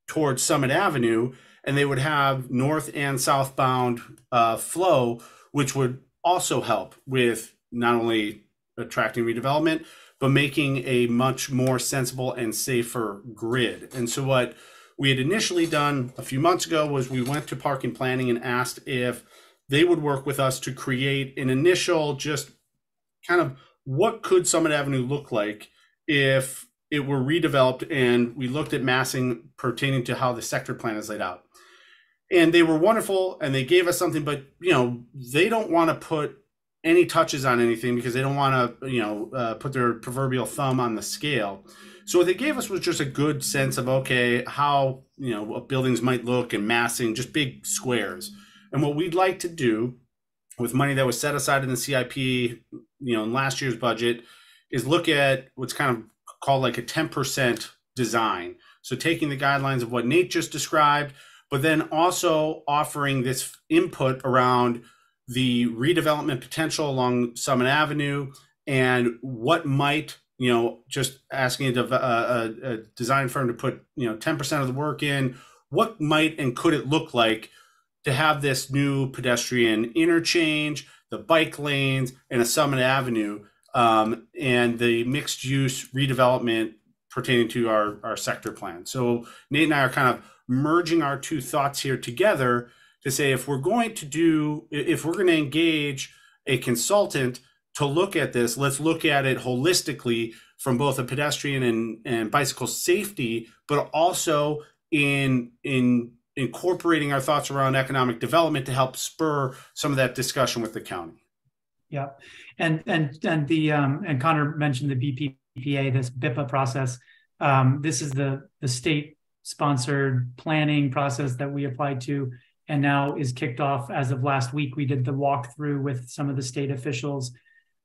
Speaker 4: towards Summit Avenue, and they would have north and southbound flow, which would also help with not only attracting redevelopment, but making a much more sensible and safer grid. And so what we had initially done a few months ago was we went to parking planning and asked if they would work with us to create an initial just kind of what could Summit Avenue look like if it were redeveloped, and we looked at massing pertaining to how the sector plan is laid out. And they were wonderful and they gave us something, but they don't want to put any touches on anything because they don't want to, put their proverbial thumb on the scale. So what they gave us was just a good sense of, okay, how, what buildings might look and massing, just big squares. And what we'd like to do with money that was set aside in the CIP, in last year's budget, is look at what's kind of called like a 10% design. So taking the guidelines of what Nate just described, but then also offering this input around the redevelopment potential along Summit Avenue and what might, just asking a design firm to put, 10% of the work in, what might and could it look like to have this new pedestrian interchange, the bike lanes, and a Summit Avenue, and the mixed use redevelopment pertaining to our sector plan. So Nate and I are kind of merging our two thoughts here together to say, if we're going to engage a consultant to look at this, let's look at it holistically from both a pedestrian and bicycle safety, but also in incorporating our thoughts around economic development to help spur some of that discussion with the county.
Speaker 5: Yeah, and Connor mentioned the BPPA, this BIPA process. This is the state sponsored planning process that we applied to, and now is kicked off as of last week. We did the walkthrough with some of the state officials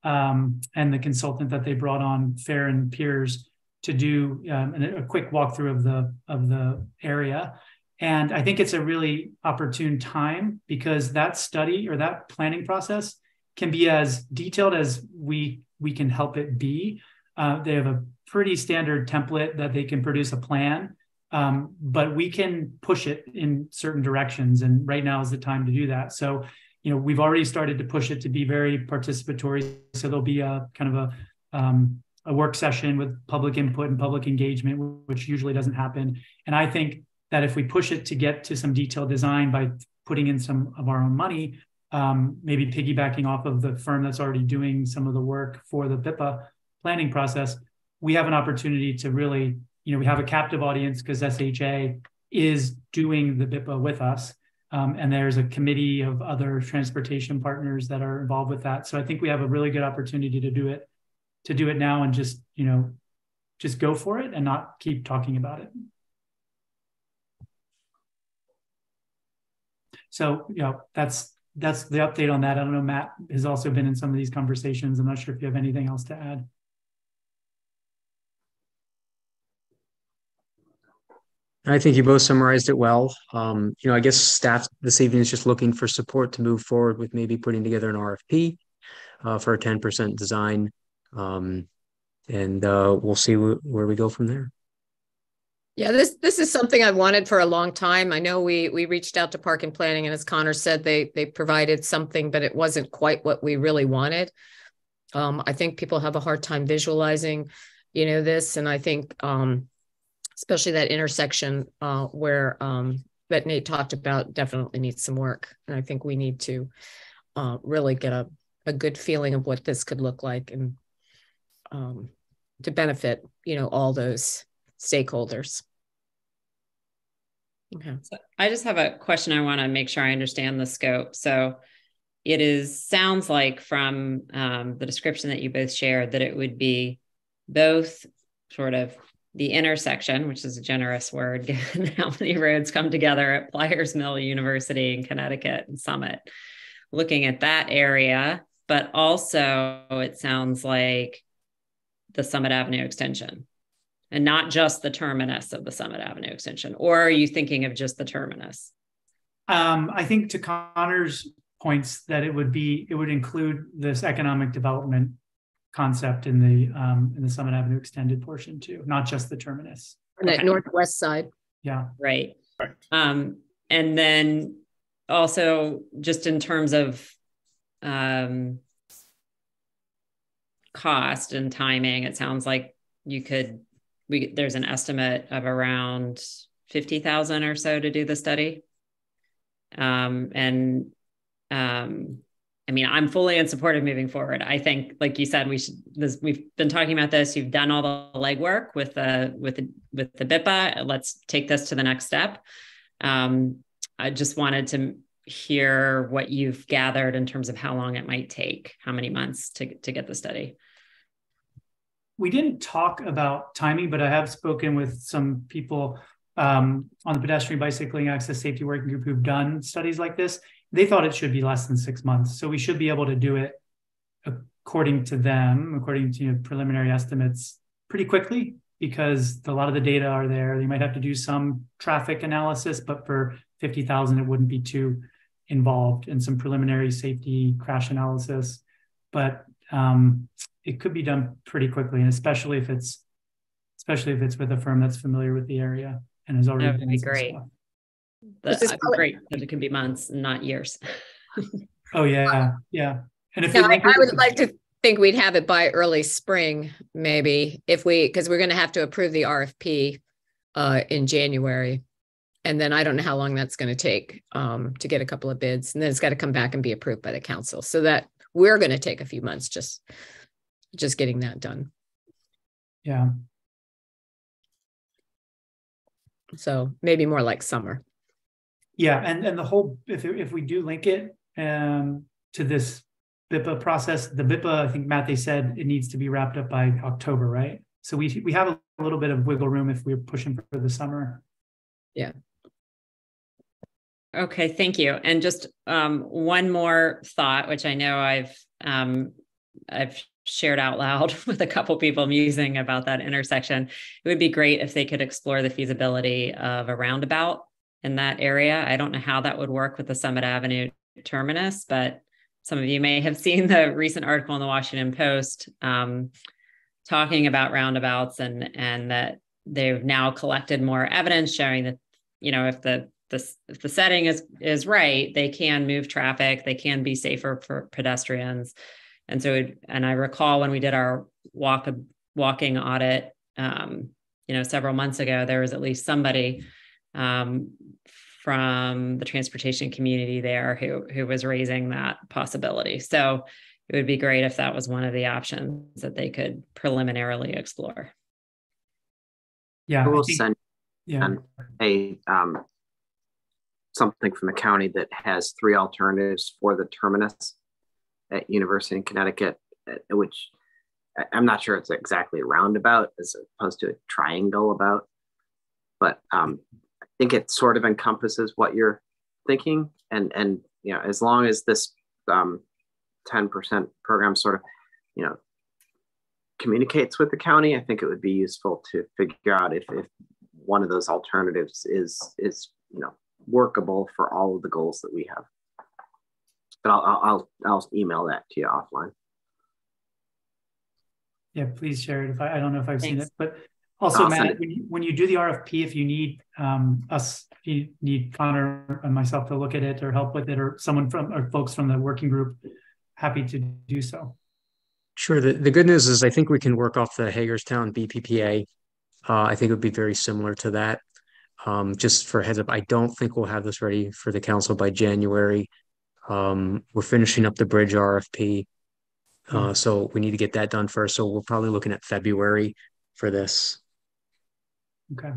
Speaker 5: and the consultant that they brought on, Fair and Peers, to do a quick walkthrough of the area. And I think it's a really opportune time because that study or that planning process can be as detailed as we can help it be. They have a pretty standard template that they can produce a plan, but we can push it in certain directions. And right now is the time to do that. So, we've already started to push it to be very participatory. So there'll be a kind of a work session with public input and public engagement, which usually doesn't happen. And I think that if we push it to get to some detailed design by putting in some of our own money, maybe piggybacking off of the firm that's already doing some of the work for the BIPA planning process, we have an opportunity to really, we have a captive audience because SHA is doing the BIPA with us. And there's a committee of other transportation partners that are involved with that. So I think we have a really good opportunity to do it now and just go for it and not keep talking about it. So, that's the update on that. I don't know, Matt has also been in some of these conversations. I'm not sure if you have anything else to add.
Speaker 11: I think you both summarized it well. I guess staff this evening is just looking for support to move forward with maybe putting together an RFP for a 10% design. And we'll see where we go from there.
Speaker 1: Yeah, this is something I wanted for a long time. I know we reached out to Park and Planning, and as Connor said, they provided something, but it wasn't quite what we really wanted. I think people have a hard time visualizing, this, and I think especially that intersection where that Nate talked about definitely needs some work, and I think we need to really get a good feeling of what this could look like, and to benefit all those stakeholders. Okay.
Speaker 3: So I just have a question. I want to make sure I understand the scope. So it sounds like from the description that you both shared that it would be both sort of the intersection, which is a generous word given how many roads come together at Pliers Mill University in Connecticut and Summit, looking at that area, but also it sounds like the Summit Avenue extension, and not just the terminus of the Summit Avenue extension. Or are you thinking of just the terminus?
Speaker 5: I think to Connor's points that it would include this economic development concept in the Summit Avenue extended portion too, not just the terminus.
Speaker 1: On that northwest side.
Speaker 5: Yeah.
Speaker 3: Right. And then also just in terms of cost and timing, it sounds like there's an estimate of around 50,000 or so to do the study. I mean, I'm fully in support of moving forward. I think, like you said, we've been talking about this. You've done all the legwork with the BIPA. Let's take this to the next step. I just wanted to hear what you've gathered in terms of how long it might take, how many months to get the study.
Speaker 5: We didn't talk about timing, but I have spoken with some people on the Pedestrian Bicycling Access Safety Working Group who've done studies like this. They thought it should be less than 6 months. So we should be able to do it according to preliminary estimates pretty quickly, because a lot of the data are there. They might have to do some traffic analysis, but for 50,000, it wouldn't be too involved, and some preliminary safety crash analysis. But it could be done pretty quickly, and especially if it's with a firm that's familiar with the area and has already done some
Speaker 3: great.
Speaker 5: stuff.
Speaker 3: That's great that it can be months and not years.
Speaker 5: Oh yeah. And if
Speaker 1: I would like to think we'd have it by early spring, maybe, because we're going to have to approve the RFP in January, and then I don't know how long that's going to take to get a couple of bids, and then it's got to come back and be approved by the council. So that we're going to take a few months just getting that done.
Speaker 5: Yeah.
Speaker 1: So maybe more like summer.
Speaker 5: Yeah, and the whole, if we do link it to this BIPA process, the BIPA, I think, Matt, they said it needs to be wrapped up by October, right? So we have a little bit of wiggle room if we're pushing for the summer.
Speaker 1: Yeah.
Speaker 3: Okay, thank you. And just one more thought, which I know I've shared out loud with a couple people musing about that intersection. It would be great if they could explore the feasibility of a roundabout in that area. I don't know how that would work with the Summit Avenue terminus, but some of you may have seen the recent article in the Washington Post talking about roundabouts, and that they've now collected more evidence showing that, if the setting is right, they can move traffic, they can be safer for pedestrians. And so, I recall when we did our walking audit, several months ago, there was at least somebody from the transportation community there who was raising that possibility. So it would be great if that was one of the options that they could preliminarily explore.
Speaker 5: Yeah,
Speaker 2: we'll send something from the county that has 3 alternatives for the terminus at University in Connecticut, which I'm not sure it's exactly a roundabout as opposed to a triangle about, but I think it sort of encompasses what you're thinking. And as long as this 10% program sort of, communicates with the county, I think it would be useful to figure out if one of those alternatives is workable for all of the goals that we have. But I'll email that to you offline.
Speaker 5: Yeah, please share it. I don't know if I've seen it, but Also,
Speaker 2: Awesome.
Speaker 5: Matt, when you do the RFP, if you need if you need Connor and myself to look at it or help with it, or someone or folks from the working group, happy to do so.
Speaker 11: Sure. The good news is I think we can work off the Hagerstown BPPA. I think it would be very similar to that. Just for a heads up, I don't think we'll have this ready for the council by January. We're finishing up the bridge RFP. So we need to get that done first. So we're probably looking at February for this.
Speaker 5: Okay,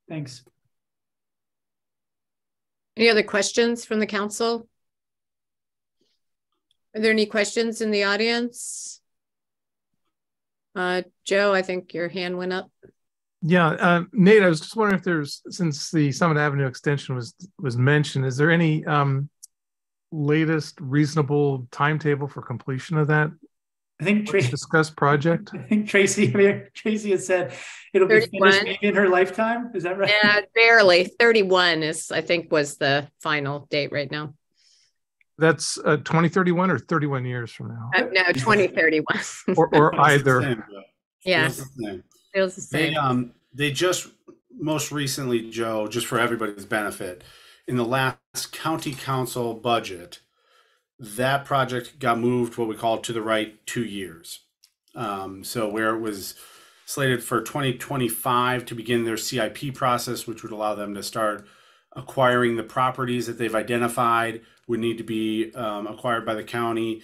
Speaker 5: thanks.
Speaker 1: Any other questions from the council? Are there any questions in the audience? Joe, I think your hand went up.
Speaker 10: Yeah, Nate, I was just wondering if there's, since the Summit Avenue extension was mentioned, is there any latest reasonable timetable for completion of that?
Speaker 5: I think
Speaker 10: discussed project.
Speaker 5: I think Tracy has said it'll 31. Be finished maybe in her lifetime. Is that right?
Speaker 1: Yeah, barely. 31 is, I think, was the final date right now.
Speaker 10: That's 2031 or 31 years from now?
Speaker 1: No, 2031.
Speaker 10: or either.
Speaker 4: Same,
Speaker 1: yeah,
Speaker 4: feels
Speaker 1: the same.
Speaker 4: They just most recently, Joe, just for everybody's benefit, in the last county council budget, that project got moved what we call to the right 2 years. So where it was slated for 2025 to begin their CIP process, which would allow them to start acquiring the properties that they've identified would need to be acquired by the county.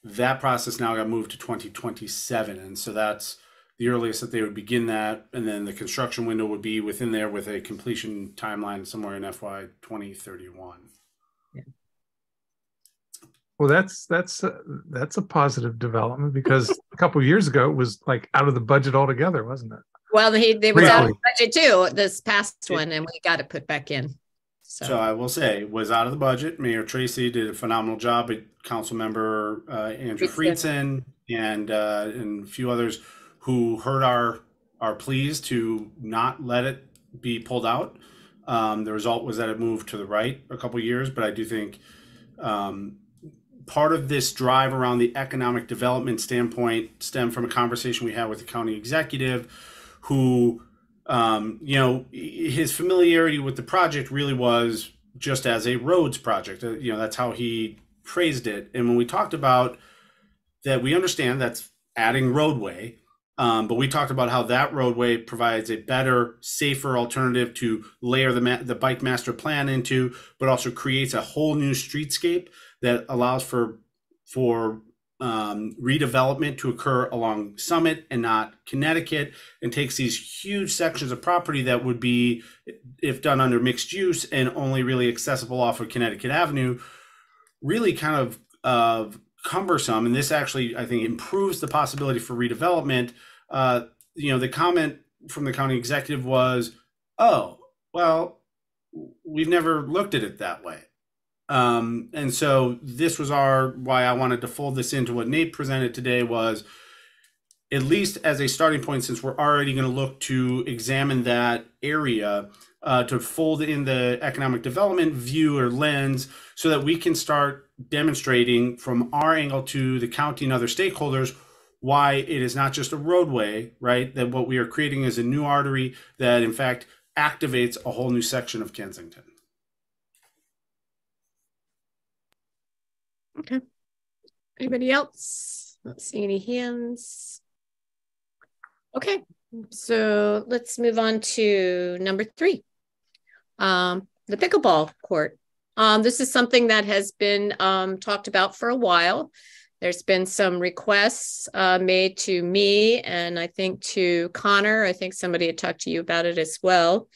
Speaker 4: That process now got moved to 2027. And so that's the earliest that they would begin that. And then the construction window would be within there with a completion timeline somewhere in FY 2031.
Speaker 1: Yeah.
Speaker 10: Well, that's a positive development, because a couple of years ago it was like out of the budget altogether, wasn't it?
Speaker 1: Well, they was out of the budget too, this past one, and we got it put back in.
Speaker 4: So I will say it was out of the budget. Mayor Tracy did a phenomenal job. Council member Andrew Friedson and a few others who heard our pleas to not let it be pulled out. The result was that it moved to the right a couple of years, but I do think part of this drive around the economic development standpoint stemmed from a conversation we had with the county executive, who, his familiarity with the project really was just as a roads project. That's how he phrased it. And when we talked about that, we understand that's adding roadway, but we talked about how that roadway provides a better, safer alternative to layer the bike master plan into, but also creates a whole new streetscape that allows for redevelopment to occur along Summit and not Connecticut, and takes these huge sections of property that would be, if done under mixed use and only really accessible off of Connecticut Avenue, really kind of cumbersome. And this actually, I think, improves the possibility for redevelopment. The comment from the county executive was, oh, well, we've never looked at it that way. And so this was why I wanted to fold this into what Nate presented today, was at least as a starting point, since we're already going to look to examine that area, to fold in the economic development view or lens, so that we can start demonstrating from our angle to the county and other stakeholders why it is not just a roadway, right? That what we are creating is a new artery that in fact activates a whole new section of Kensington.
Speaker 1: Okay. Anybody else? Not seeing any hands. Okay, so let's move on to number 3. The pickleball court. This is something that has been talked about for a while. There's been some requests made to me, and I think to Connor. I think somebody had talked to you about it as well,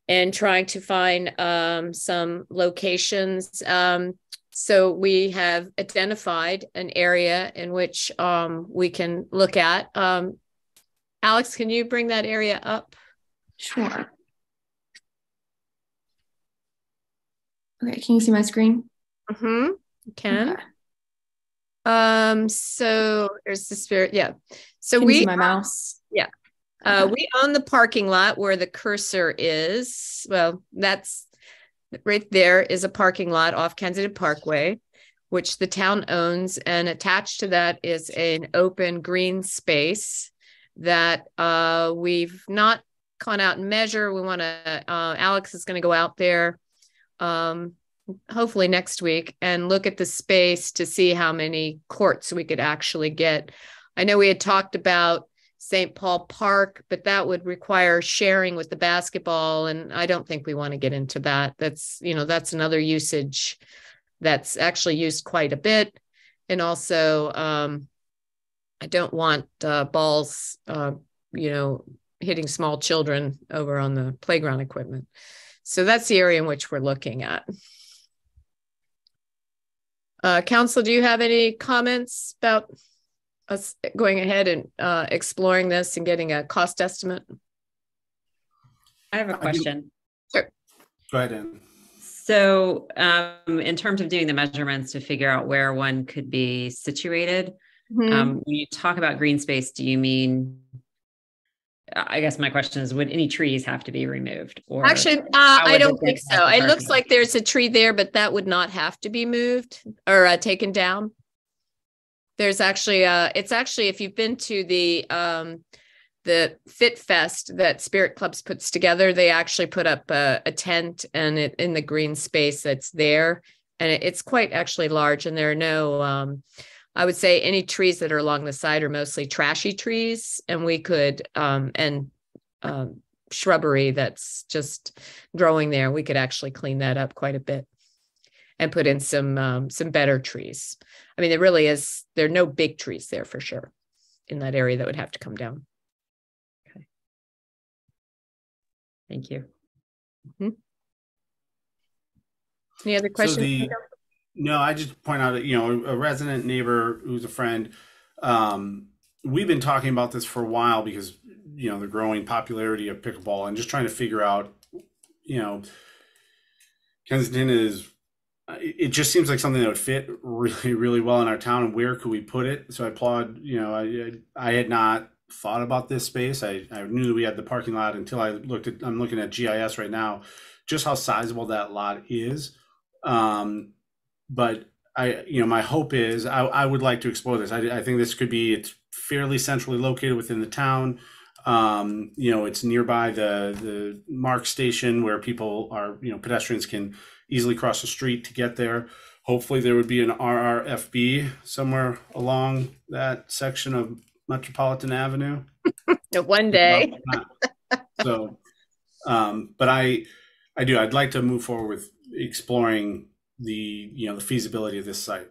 Speaker 1: and trying to find some locations. So we have identified an area in which we can look at. Alex, can you bring that area up?
Speaker 12: Sure. Okay, can you see my screen?
Speaker 1: Mm-hmm. You can. Okay. So there's the spirit. Yeah. So
Speaker 12: can you see my mouse?
Speaker 1: Yeah. We own the parking lot where the cursor is. Well, that's right there is a parking lot off Kensington Parkway, which the town owns, and attached to that is an open green space that we've not gone out and measure. We want to, Alex is going to go out there hopefully next week and look at the space to see how many courts we could actually get. I know we had talked about St. Paul Park, but that would require sharing with the basketball. And I don't think we want to get into that. That's, that's another usage that's actually used quite a bit. And also, I don't want balls, hitting small children over on the playground equipment. So that's the area in which we're looking at. Council, do you have any comments about us going ahead and exploring this and getting a cost estimate?
Speaker 3: I have a question.
Speaker 1: Sure.
Speaker 4: Go ahead, Ann.
Speaker 3: So in terms of doing the measurements to figure out where one could be situated, when you talk about green space, do you mean, I guess my question is, would any trees have to be removed? Or
Speaker 1: actually, I don't think so. It looks like there's a tree there, but that would not have to be moved or taken down. There's actually, it's actually, if you've been to the Fit Fest that Spirit Clubs puts together, they actually put up a tent and it in the green space that's there. And it's quite actually large. And there are no, I would say any trees that are along the side are mostly trashy trees. And we could, shrubbery that's just growing there, we could actually clean that up quite a bit and put in some better trees. I mean, there are no big trees there for sure in that area that would have to come down.
Speaker 3: Okay. Thank you.
Speaker 1: Any other questions?
Speaker 4: No, I just point out that, a resident neighbor who's a friend, we've been talking about this for a while because, the growing popularity of pickleball and just trying to figure out, Kensington it just seems like something that would fit really, really well in our town. And where could we put it? So I applaud, I had not thought about this space. I knew that we had the parking lot until I'm looking at GIS right now, just how sizable that lot is. But my hope is I would like to explore this. I think this could be, it's fairly centrally located within the town. It's nearby the MARC station where people are, pedestrians can easily cross the street to get there. Hopefully there would be an RRFB somewhere along that section of Metropolitan Avenue.
Speaker 1: One day.
Speaker 4: So, but I'd like to move forward with exploring the feasibility of this site.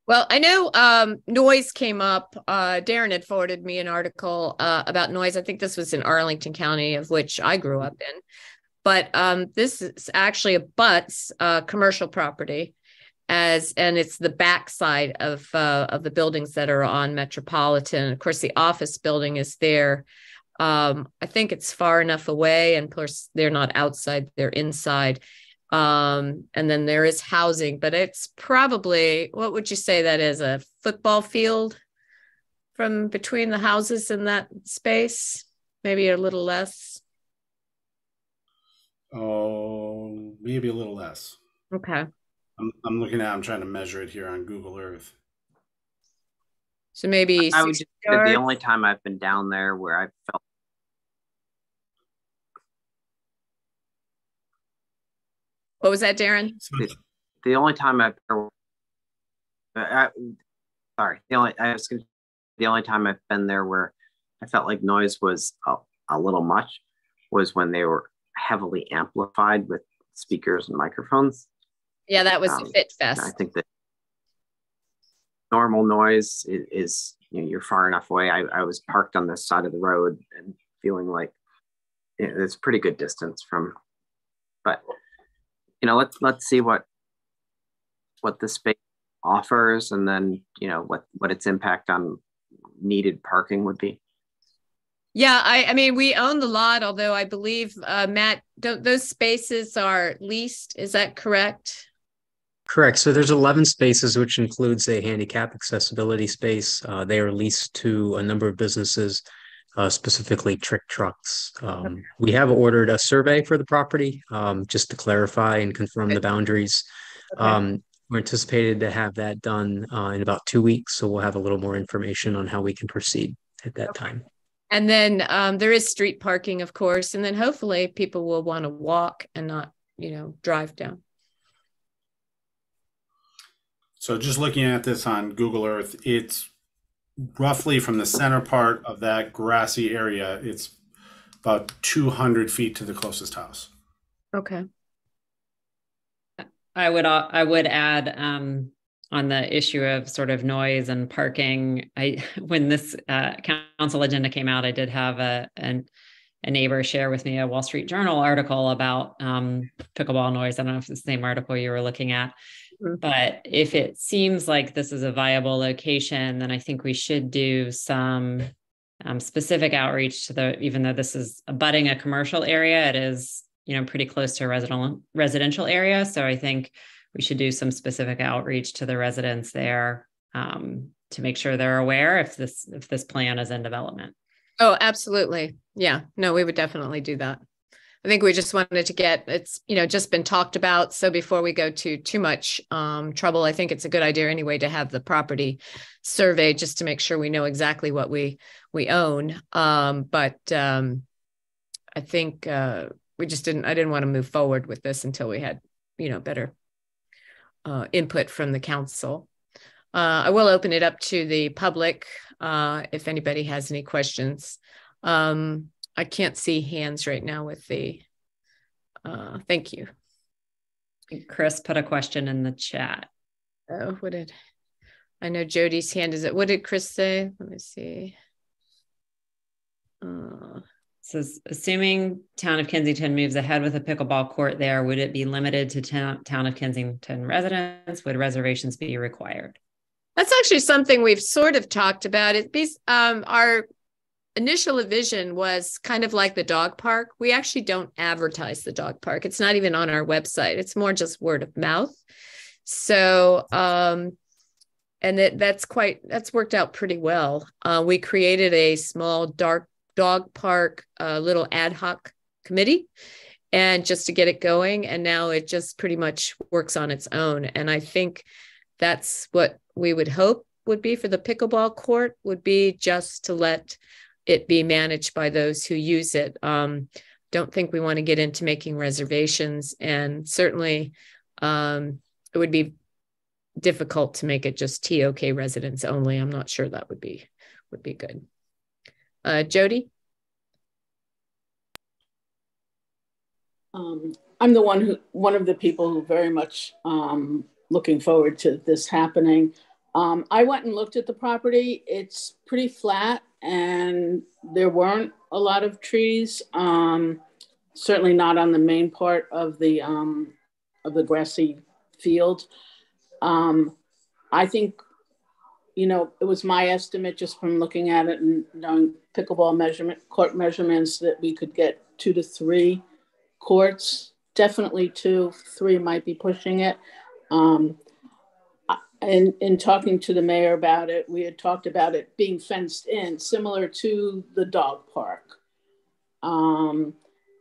Speaker 1: Well, I know noise came up. Darren had forwarded me an article about noise. I think this was in Arlington County, of which I grew up in. But this is actually abuts commercial property, and it's the backside of the buildings that are on Metropolitan. Of course, the office building is there. I think it's far enough away, and of course, they're not outside; they're inside. And then there is housing, but it's probably, what would you say that is, a football field from between the houses in that space? Maybe a little less.
Speaker 4: Oh, maybe a little less.
Speaker 1: Okay.
Speaker 4: I'm trying to measure it here on Google Earth.
Speaker 1: So maybe
Speaker 2: I would just say the only time I've been down there where I felt.
Speaker 1: What was that, Darren?
Speaker 2: The only time the only time I've been there where I felt like noise was a little much was when they were heavily amplified with speakers and microphones.
Speaker 1: Yeah, that was the Fit Fest.
Speaker 2: I think that normal noise is you're far enough away. I was parked on the side of the road and feeling like it's a pretty good distance from, but let's see what the space offers, and then what its impact on needed parking would be.
Speaker 1: Yeah, I mean, we own the lot, although I believe, Matt, those spaces are leased. Is that correct?
Speaker 11: Correct. So there's 11 spaces, which includes a handicap accessibility space. They are leased to a number of businesses, specifically Trick Trucks.
Speaker 1: Okay.
Speaker 11: We have ordered a survey for the property, just to clarify and confirm the boundaries. Okay. We're anticipated to have that done in about 2 weeks, so we'll have a little more information on how we can proceed at that time.
Speaker 1: And then there is street parking, of course. And then hopefully people will want to walk and not, drive down.
Speaker 4: So just looking at this on Google Earth, it's roughly from the center part of that grassy area, it's about 200 feet to the closest house.
Speaker 1: Okay.
Speaker 3: I would add on the issue of sort of noise and parking. When this council agenda came out, I did have a neighbor share with me a Wall Street Journal article about pickleball noise. I don't know if it's the same article you were looking at, but if it seems like this is a viable location, then I think we should do some specific outreach to even though this is abutting a commercial area, it is, pretty close to a residential area. So I think we should do some specific outreach to the residents there to make sure they're aware if this plan is in development.
Speaker 1: Oh, absolutely. Yeah, no, we would definitely do that. I think we just wanted to get, it's, just been talked about. So before we go to too much trouble, I think it's a good idea anyway to have the property surveyed just to make sure we know exactly what we own. But I think I didn't want to move forward with this until we had, better input from the council. I will open it up to the public if anybody has any questions. I can't see hands right now with the, thank you.
Speaker 3: Chris put a question in the chat.
Speaker 1: Oh, I know Jody's hand is it. What did Chris say? Let me see.
Speaker 3: Says, assuming Town of Kensington moves ahead with a pickleball court there, would it be limited to Town of Kensington residents? Would reservations be required?
Speaker 1: That's actually something we've sort of talked about. Our initial vision was kind of like the dog park. We actually don't advertise the dog park. It's not even on our website. It's more just word of mouth. So, and that's worked out pretty well. We created a small dog park, little ad hoc committee, and just to get it going. And now it just pretty much works on its own. And I think that's what we would hope would be for the pickleball court, would be just to let it be managed by those who use it. Don't think we want to get into making reservations, and certainly it would be difficult to make it just TOK residents only. I'm not sure that would be good. Jody?
Speaker 6: I'm one of the people who very much looking forward to this happening. I went and looked at the property. It's pretty flat and there weren't a lot of trees. Certainly not on the main part of the grassy field. I think, it was my estimate just from looking at it and knowing pickleball court measurements that we could get 2 to 3 courts, definitely 2, 3 might be pushing it. And in talking to the mayor about it, we had talked about it being fenced in, similar to the dog park.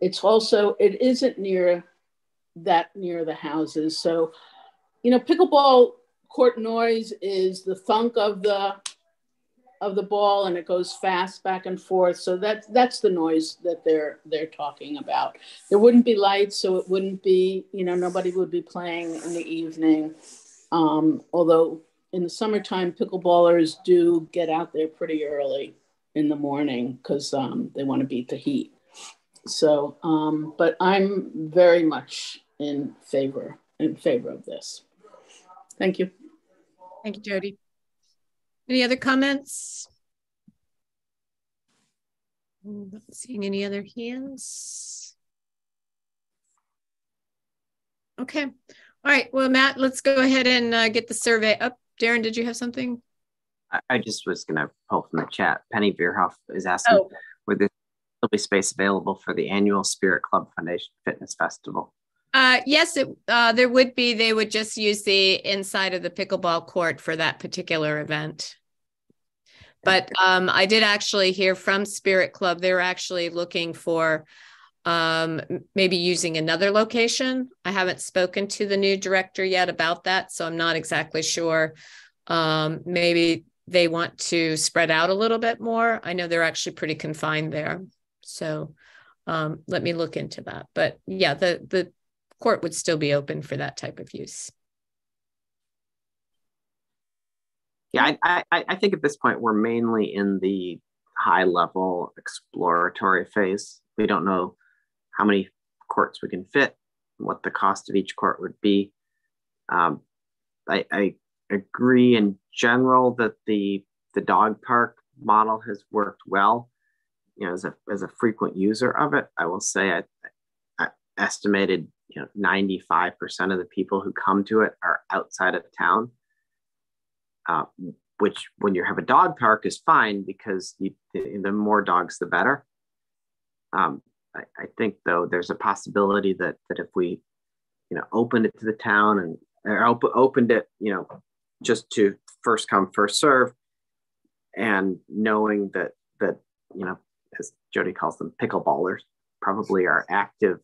Speaker 6: It isn't near the houses. So, pickleball court noise is the thunk of the ball, and it goes fast back and forth. So that's the noise that they're talking about. There wouldn't be lights, so it wouldn't be, nobody would be playing in the evening. Although in the summertime, pickleballers do get out there pretty early in the morning because they want to beat the heat. So, but I'm very much in favor of this. Thank you.
Speaker 1: Thank you, Jody. Any other comments? Not seeing any other hands. Okay. All right. Well, Matt, let's go ahead and get the survey up. Darren, did you have something?
Speaker 2: I just was going to pull from the chat. Penny Veerhoff is asking, would there still be space available for the annual Spirit Club Foundation Fitness Festival?
Speaker 1: Yes, there would be. They would just use the inside of the pickleball court for that particular event. But I did actually hear from Spirit Club. They were actually looking for maybe using another location. I haven't spoken to the new director yet about that, so I'm not exactly sure. Maybe they want to spread out a little bit more. I know they're actually pretty confined there. So let me look into that. But yeah, the court would still be open for that type of use.
Speaker 2: Yeah, I think at this point we're mainly in the high level exploratory phase. We don't know how many courts we can fit, what the cost of each court would be. I agree in general that the dog park model has worked well. You know, as a frequent user of it, I will say I estimated 95% of the people who come to it are outside of town. Which when you have a dog park is fine because the more dogs, the better. I think though there's a possibility that if we, opened it to the town or opened it, just to first come, first serve, and knowing that as Jody calls them, pickleballers, probably are active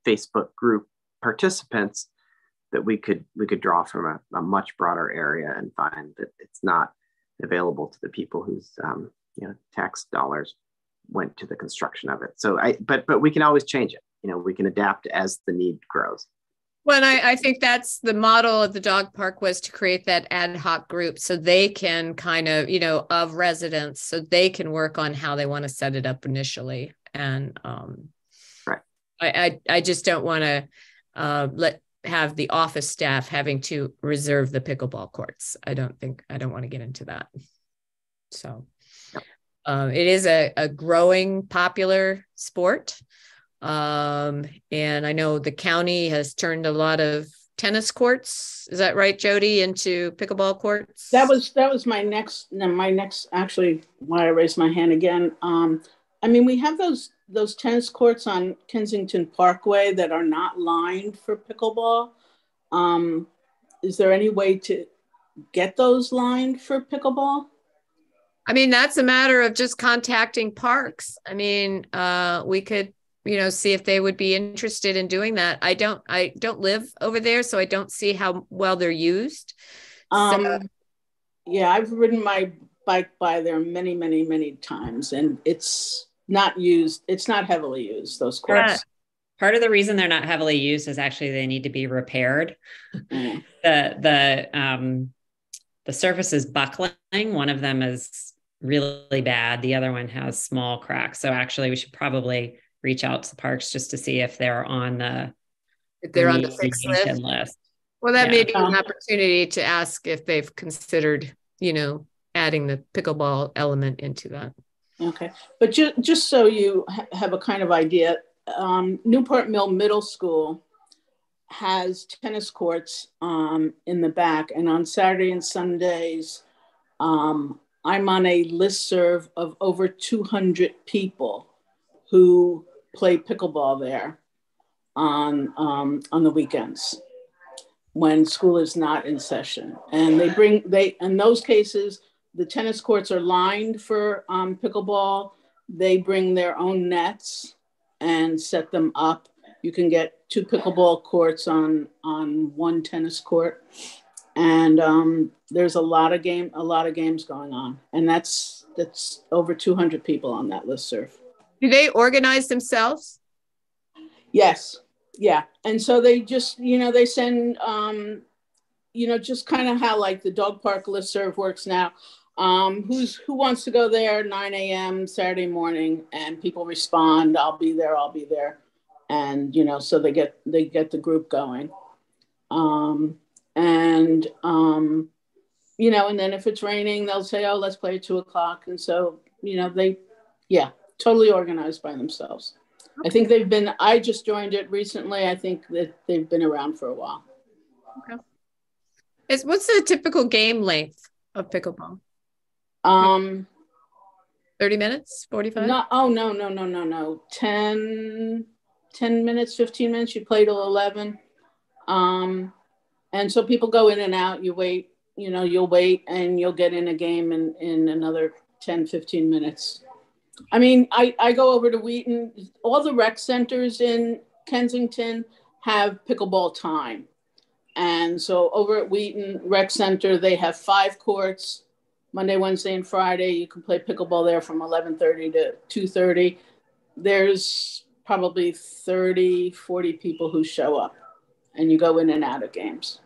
Speaker 2: Facebook group participants, that we could draw from a much broader area and find that it's not available to the people whose tax dollars went to the construction of it. So but we can always change it. We can adapt as the need grows.
Speaker 1: Well, and I think that's the model of the dog park, was to create that ad hoc group so they can kind of, of residents, so they can work on how they want to set it up initially. And
Speaker 2: right.
Speaker 1: I just don't want to have the office staff having to reserve the pickleball courts. I don't want to get into that. So it is a growing popular sport. And I know the county has turned a lot of tennis courts. Is that right, Jody, into pickleball courts?
Speaker 6: That was my next actually why I raised my hand again. We have those tennis courts on Kensington Parkway that are not lined for pickleball. Is there any way to get those lined for pickleball?
Speaker 1: That's a matter of just contacting parks. We could, see if they would be interested in doing that. I don't live over there, so I don't see how well they're used.
Speaker 6: Yeah, I've ridden my bike by there many, many, many times, and it's not used. It's not heavily used, those courts.
Speaker 3: Part of the reason they're not heavily used is actually they need to be repaired.
Speaker 6: Mm.
Speaker 3: The surface is buckling. One of them is really bad. The other one has small cracks. So actually we should probably reach out to the parks just to see if they're on the
Speaker 1: fixed list. Well, that may be an opportunity to ask if they've considered, adding the pickleball element into that.
Speaker 6: Okay, but just so you have a kind of idea, Newport Mill Middle School has tennis courts in the back, and on Saturday and Sundays, I'm on a listserv of over 200 people who play pickleball there on the weekends when school is not in session. And in those cases, the tennis courts are lined for pickleball. They bring their own nets and set them up. You can get 2 pickleball courts on one tennis court. And there's a lot of games going on. And that's over 200 people on that listserv.
Speaker 1: Do they organize themselves?
Speaker 6: Yes. Yeah. And so they just, they send, just kind of how like the dog park listserv works now. Who wants to go there 9 a.m. Saturday morning, and people respond, I'll be there. And, so they get the group going. And then if it's raining, they'll say, oh, let's play at 2:00. And so, totally organized by themselves. I think I just joined it recently. I think that they've been around for a while.
Speaker 1: Okay. What's the typical game length of pickleball? 30 minutes, 45?
Speaker 6: No. 10 minutes, 15 minutes. You play till 11. And so people go in and out. You wait, you'll wait and you'll get in a game in another 10, 15 minutes. I go over to Wheaton. All the rec centers in Kensington have pickleball time. And so over at Wheaton Rec Center, they have 5 courts, Monday, Wednesday, and Friday. You can play pickleball there from 11:30 to 2:30. There's probably 30, 40 people who show up, and you go in and out of games.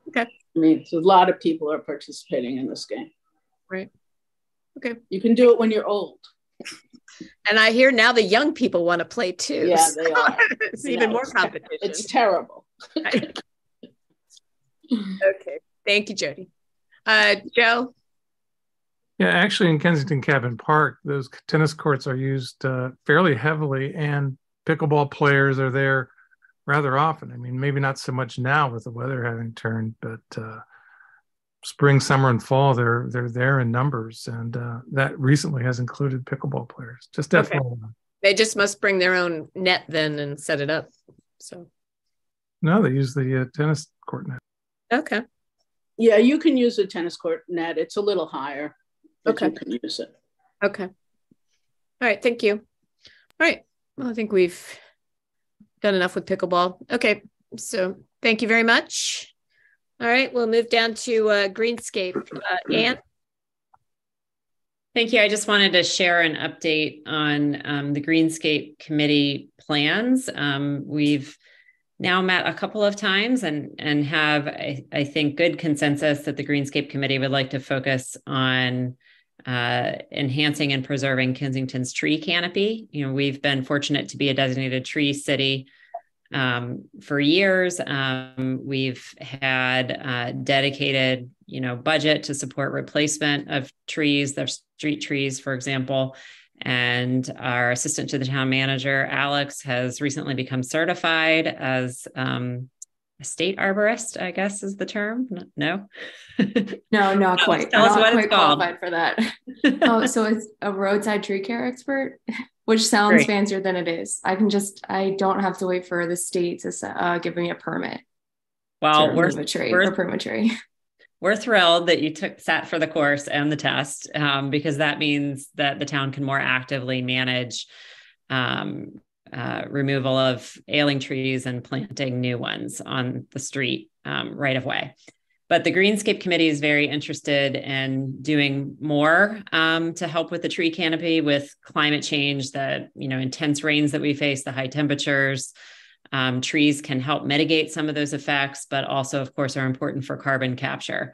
Speaker 1: Okay.
Speaker 6: I mean, so a lot of people are participating in this game.
Speaker 1: Right. Okay.
Speaker 6: You can do it when you're old.
Speaker 1: And I hear now the young people want to play too.
Speaker 6: Yeah, they are.
Speaker 1: It's even more competition.
Speaker 6: It's terrible.
Speaker 1: Okay. Thank you, Jody. Joe?
Speaker 10: Yeah, actually in Kensington Cabin Park, those tennis courts are used fairly heavily, and pickleball players are there rather often. I mean, maybe not so much now with the weather having turned, but spring, summer, and fall, they're there in numbers, and that recently has included pickleball players. Just definitely. Okay.
Speaker 1: They just must bring their own net then and set it up. So.
Speaker 10: No, they use the tennis court net.
Speaker 1: Okay.
Speaker 6: Yeah, you can use a tennis court net. It's a little higher, but
Speaker 1: okay.
Speaker 6: You can use it.
Speaker 1: Okay. All right. Thank you. All right. Well, I think we've done enough with pickleball. Okay. So thank you very much. All right. We'll move down to Greenscape. Anne?
Speaker 3: Thank you. I just wanted to share an update on the Greenscape committee plans. We've now met a couple of times and have, I think, good consensus that the Greenscape Committee would like to focus on enhancing and preserving Kensington's tree canopy. You know, we've been fortunate to be a designated tree city for years. We've had dedicated, budget to support replacement of trees, their street trees, for example. And our assistant to the town manager, Alex, has recently become certified as a state arborist, I guess is the term. No?
Speaker 12: No, not quite.
Speaker 3: Tell us what
Speaker 12: it's
Speaker 3: called.
Speaker 12: Qualified for that. So it's a roadside tree care expert, which sounds
Speaker 3: Great.
Speaker 12: fancier than it is. I don't have to wait for the state to give me a permit.
Speaker 3: Well,
Speaker 12: we're prune a tree.
Speaker 3: We're thrilled that you sat for the course and the test, because that means that the town can more actively manage removal of ailing trees and planting new ones on the street right of way. But the Greenscape Committee is very interested in doing more to help with the tree canopy with climate change, the intense rains that we face, the high temperatures. Trees can help mitigate some of those effects, but also, of course, are important for carbon capture.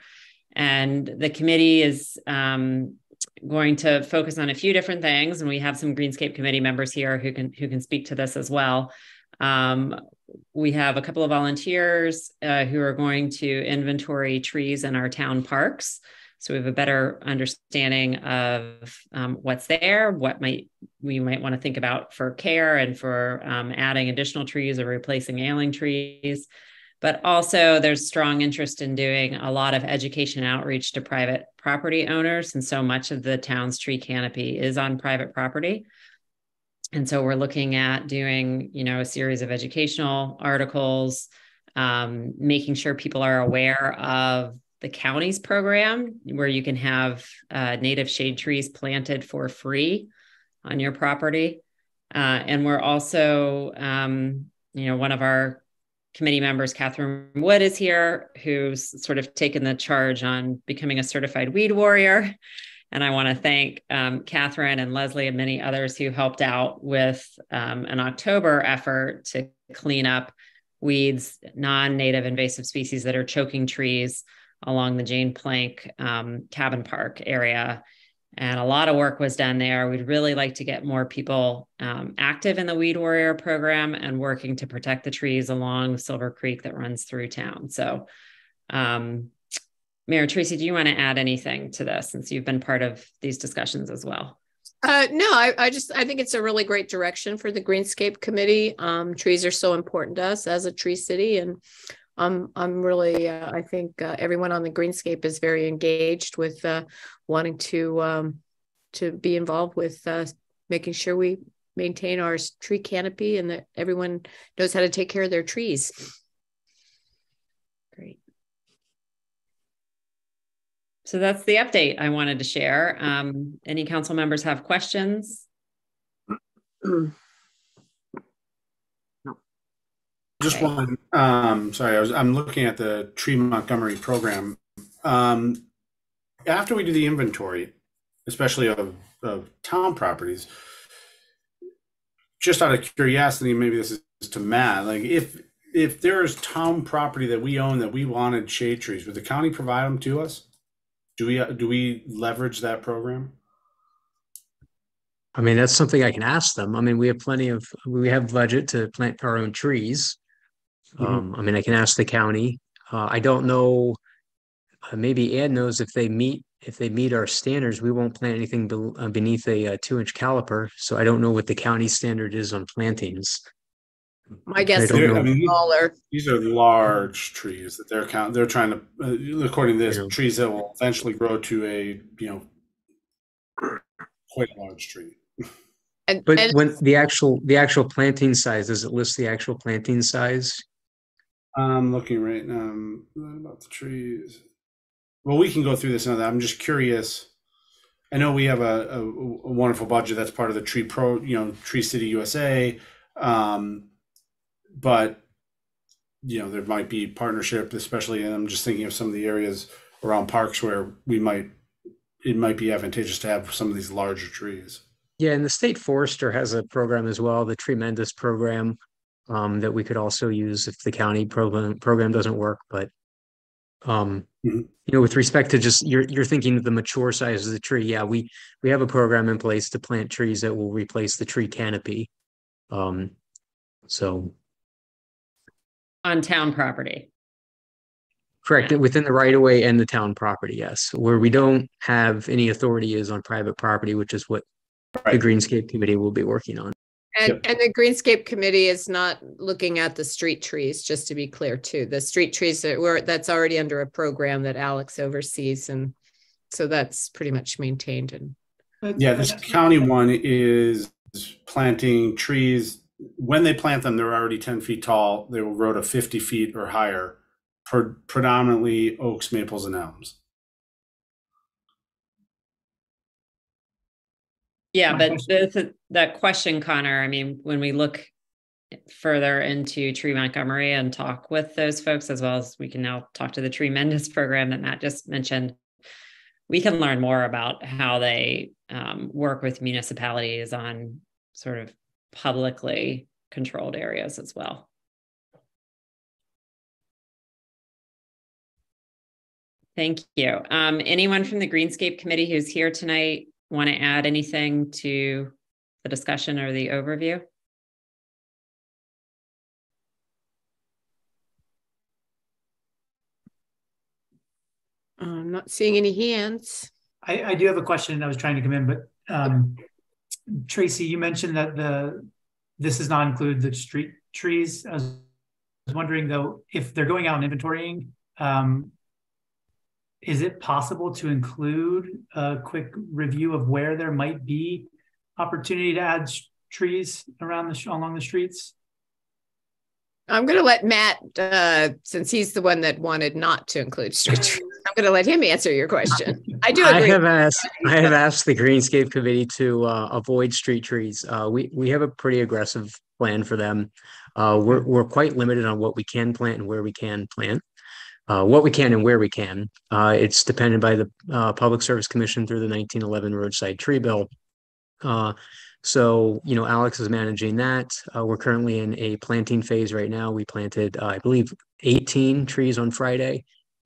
Speaker 3: And the committee is going to focus on a few different things, and we have some Greenscape Committee members here who can speak to this as well. We have a couple of volunteers who are going to inventory trees in our town parks. So we have a better understanding of what's there, what we might want to think about for care and for adding additional trees or replacing ailing trees. But also there's strong interest in doing a lot of education outreach to private property owners. And so much of the town's tree canopy is on private property. And so we're looking at doing, a series of educational articles, making sure people are aware of the county's program where you can have native shade trees planted for free on your property. And we're also, one of our committee members, Catherine Wood, is here, who's sort of taken the charge on becoming a certified weed warrior. And I want to thank Catherine and Leslie and many others who helped out with an October effort to clean up weeds, non-native invasive species that are choking trees along the Jane Plank Cabin Park area. And a lot of work was done there. We'd really like to get more people active in the Weed Warrior program and working to protect the trees along Silver Creek that runs through town. So, Mayor Tracy, do you want to add anything to this since you've been part of these discussions as well?
Speaker 1: No, I think it's a really great direction for the Greenscape Committee. Trees are so important to us as a tree city, and I'm really, I think everyone on the Greenscape is very engaged with wanting to be involved with making sure we maintain our tree canopy and that everyone knows how to take care of their trees. Great.
Speaker 3: So that's the update I wanted to share. Any council members have questions?
Speaker 2: No.
Speaker 4: Just one. Sorry, I'm looking at the Tree Montgomery program. After we do the inventory, especially of town properties, just out of curiosity, maybe this is to Matt. Like, if there is town property that we own that we wanted shade trees, would the county provide them to us? Do we leverage that program?
Speaker 11: I mean, that's something I can ask them. I mean, we have budget to plant our own trees. I mean, I can ask the county. I don't know. Maybe Ed knows if they meet our standards, we won't plant anything beneath a 2-inch caliper. So I don't know what the county standard is on plantings.
Speaker 1: My guess is smaller.
Speaker 4: These are large trees that they're trying to, according to this, trees that will eventually grow to a quite a large tree.
Speaker 11: But when the actual planting size, does it list the actual planting size?
Speaker 4: I'm looking right now about the trees. Well, we can go through this another. I'm just curious. I know we have a wonderful budget that's part of the Tree City USA. But there might be partnership, especially, and I'm just thinking of some of the areas around parks where it might be advantageous to have some of these larger trees.
Speaker 11: Yeah, and the state forester has a program as well, the Tremendous program, that we could also use if the county program doesn't work. But with respect to just you're thinking of the mature size of the tree. Yeah, we have a program in place to plant trees that will replace the tree canopy. So
Speaker 3: on town property.
Speaker 11: Correct. Within the right of way and the town property, yes. Where we don't have any authority is on private property, which is what the Greenscape Committee will be working on.
Speaker 1: And the Greenscape Committee is not looking at the street trees, just to be clear too. The street trees that's already under a program that Alex oversees, and so that's pretty much maintained.
Speaker 4: This county one is planting trees. When they plant them, they're already 10 feet tall. They will grow to 50 feet or higher, predominantly oaks, maples, and elms.
Speaker 3: Yeah, but that question, Connor, I mean, when we look further into Tree Montgomery and talk with those folks, as well as we can now talk to the Tremendous program that Matt just mentioned, we can learn more about how they work with municipalities on sort of publicly controlled areas as well. Thank you. Anyone from the Greenscape Committee who's here tonight want to add anything to the discussion or the overview?
Speaker 1: I'm not seeing any hands.
Speaker 5: I do have a question. I was trying to come in, but Tracy, you mentioned that this does not include the street trees. I was wondering though, if they're going out and inventorying, is it possible to include a quick review of where there might be opportunity to add trees around along the streets?
Speaker 1: I'm going to let Matt, since he's the one that wanted not to include street trees, I'm going to let him answer your question. I do agree.
Speaker 11: I have asked the Greenscape Committee to avoid street trees. We have a pretty aggressive plan for them. We're quite limited on what we can plant and where we can plant. What we can and where we can. It's dependent by the Public Service Commission through the 1911 Roadside Tree Bill. So, Alex is managing that. We're currently in a planting phase right now. We planted, I believe, 18 trees on Friday.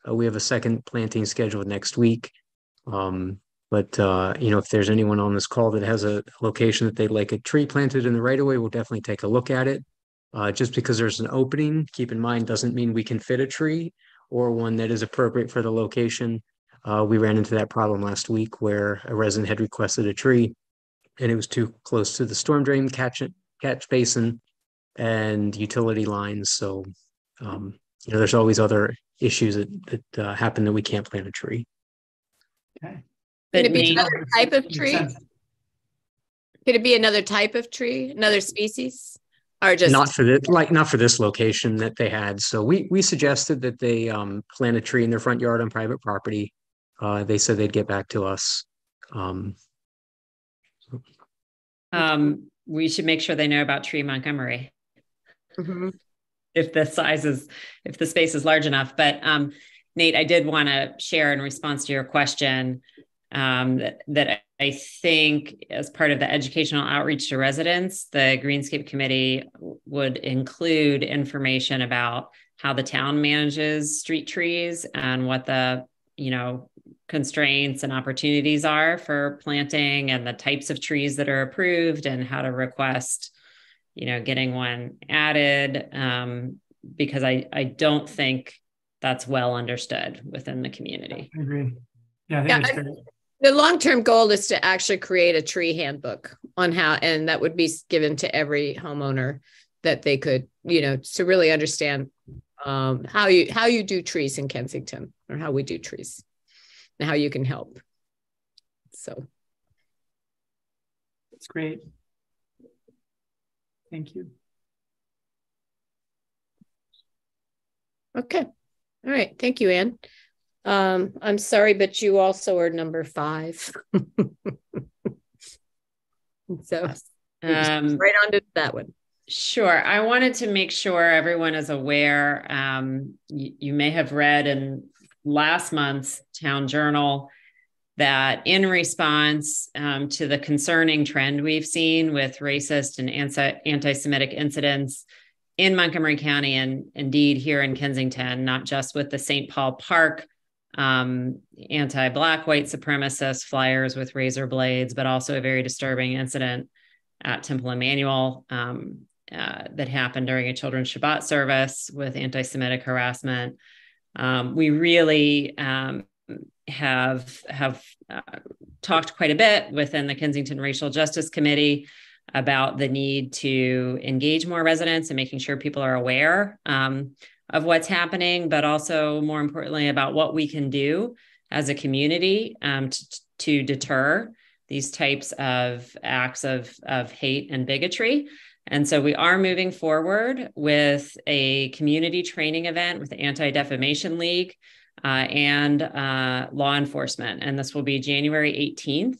Speaker 11: We have a second planting scheduled next week. But if there's anyone on this call that has a location that they'd like a tree planted in the right of way, we'll definitely take a look at it. Just because there's an opening, keep in mind, doesn't mean we can fit a tree or one that is appropriate for the location. We ran into that problem last week where a resident had requested a tree and it was too close to the storm drain catch basin and utility lines. So, there's always other issues that happen that we can't plant a tree.
Speaker 5: Okay.
Speaker 1: Could it be another type of tree? Could it be another type of tree, another species? Or just
Speaker 11: not for this location that they had. So we suggested that they plant a tree in their front yard on private property. They said they'd get back to us.
Speaker 3: We should make sure they know about Tree Montgomery.
Speaker 1: Mm-hmm.
Speaker 3: if the space is large enough. But Nate, I did want to share in response to your question that I think as part of the educational outreach to residents, the Greenscape Committee would include information about how the town manages street trees and what the, constraints and opportunities are for planting and the types of trees that are approved and how to request, getting one added, because I don't think that's well understood within the community.
Speaker 5: I agree. Yeah, I think that's great.
Speaker 1: The long-term goal is to actually create a tree handbook on how, and that would be given to every homeowner that they could, to really understand how you do trees in Kensington, or how we do trees and how you can help. So.
Speaker 5: That's great. Thank you.
Speaker 1: Okay. All right. Thank you, Anne. I'm sorry, but you also are number 5. So right on to that one.
Speaker 3: Sure. I wanted to make sure everyone is aware. You may have read in last month's Town Journal that in response to the concerning trend we've seen with racist and anti-Semitic incidents in Montgomery County, and indeed here in Kensington, not just with the St. Paul Park anti-Black white supremacist flyers with razor blades, but also a very disturbing incident at Temple Emmanuel that happened during a children's Shabbat service with anti-Semitic harassment. We really have talked quite a bit within the Kensington Racial Justice Committee about the need to engage more residents and making sure people are aware of what's happening, but also more importantly about what we can do as a community to deter these types of acts of hate and bigotry. And so we are moving forward with a community training event with the Anti-Defamation League and law enforcement. And this will be January 18th,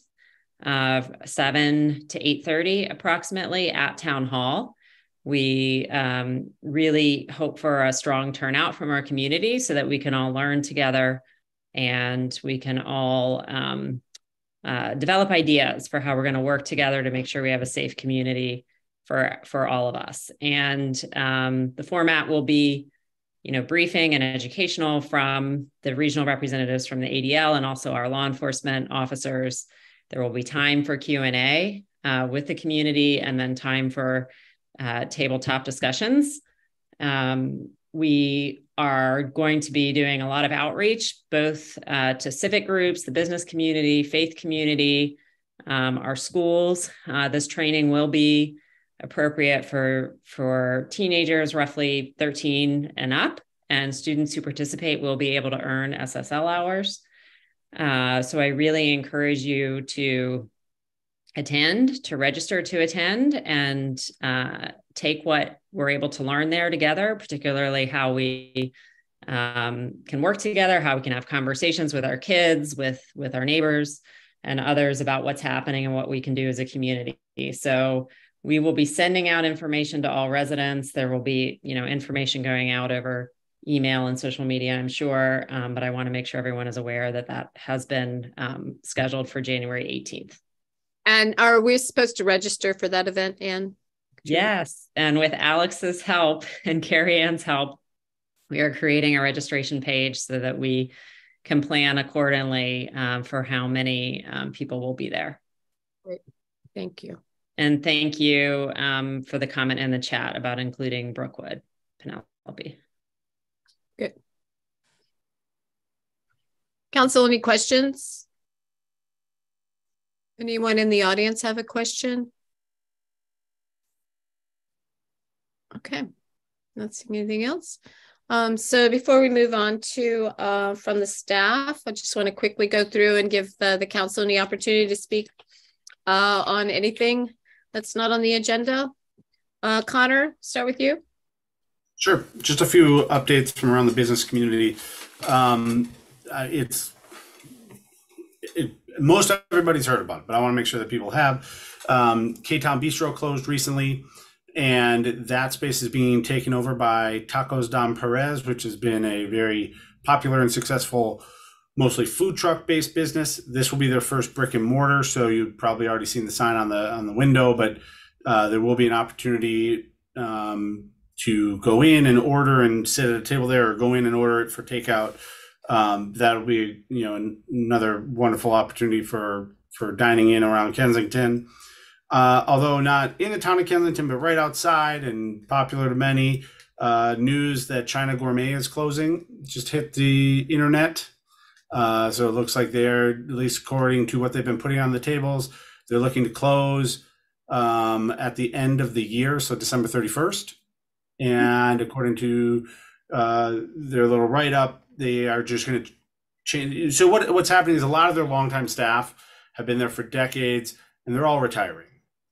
Speaker 3: 7 to 8:30 approximately at Town Hall. We really hope for a strong turnout from our community so that we can all learn together and we can all develop ideas for how we're going to work together to make sure we have a safe community for all of us. And the format will be, briefing and educational from the regional representatives from the ADL and also our law enforcement officers. There will be time for Q&A with the community and then time for tabletop discussions. We are going to be doing a lot of outreach, both to civic groups, the business community, faith community, our schools. This training will be appropriate for teenagers, roughly 13 and up, and students who participate will be able to earn SSL hours. So I really encourage you to attend, to register to attend, and take what we're able to learn there together, particularly how we can work together, how we can have conversations with our kids, with our neighbors and others about what's happening and what we can do as a community. So we will be sending out information to all residents. There will be, information going out over email and social media, I'm sure, but I want to make sure everyone is aware that has been scheduled for January 18th.
Speaker 1: And are we supposed to register for that event, Anne?
Speaker 3: Yes. And with Alex's help and Carrie Ann's help, we are creating a registration page so that we can plan accordingly for how many people will be there.
Speaker 1: Great. Thank you.
Speaker 3: And thank you for the comment in the chat about including Brookwood, Penelope.
Speaker 1: Good. Council, any questions? Anyone in the audience have a question? Okay, not seeing anything else. So before we move on to from the staff, I just want to quickly go through and give the council any opportunity to speak on anything that's not on the agenda. Connor, start with you.
Speaker 4: Sure. Just a few updates from around the business community. Most everybody's heard about it, but I want to make sure that people have. K-Town Bistro closed recently. And that space is being taken over by Tacos Don Perez, which has been a very popular and successful, mostly food truck based business. This will be their first brick and mortar. So you've probably already seen the sign on the window, but there will be an opportunity to go in and order and sit at a table there, or go in and order it for takeout. That'll be, another wonderful opportunity for dining in around Kensington. Although not in the town of Kensington, but right outside and popular to many, news that China Gourmet is closing just hit the internet. So it looks like they're, at least according to what they've been putting on the tables, they're looking to close at the end of the year, so December 31st. And according to their little write-up, they are just going to change. So what's happening is a lot of their longtime staff have been there for decades, and they're all retiring.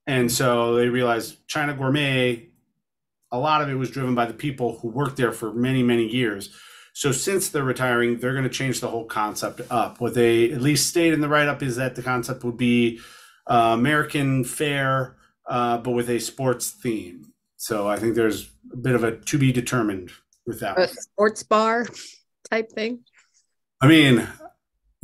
Speaker 4: And so they realized China Gourmet, a lot of it was driven by the people who worked there for many, many years. So since they're retiring, they're going to change the whole concept up. What they at least stated in the write-up is that the concept would be American fare, but with a sports theme. So I think there's a bit of a to be determined with that.
Speaker 1: A sports bar type thing.
Speaker 4: I mean,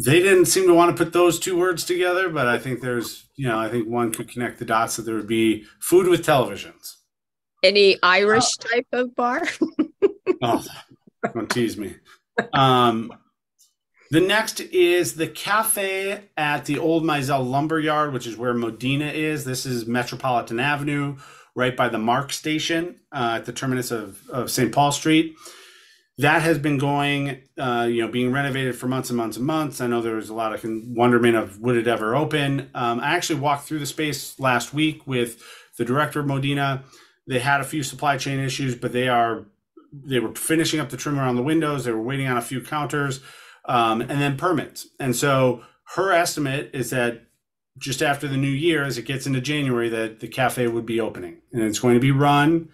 Speaker 4: they didn't seem to want to put those two words together, but I think there's, I think one could connect the dots that there would be food with televisions.
Speaker 1: Any Irish type of bar?
Speaker 4: Oh, don't tease me. The next is the cafe at the old Mizell Lumberyard, which is where Modena is. This is Metropolitan Avenue, right by the MARC station at the terminus of St. Paul Street. That has been going, being renovated for months and months and months. I know there was a lot of wonderment of would it ever open. I actually walked through the space last week with the director of Modena. They had a few supply chain issues, but they were finishing up the trim around the windows. They were waiting on a few counters and then permits. And so her estimate is that just after the new year, as it gets into January, that the cafe would be opening. And it's going to be run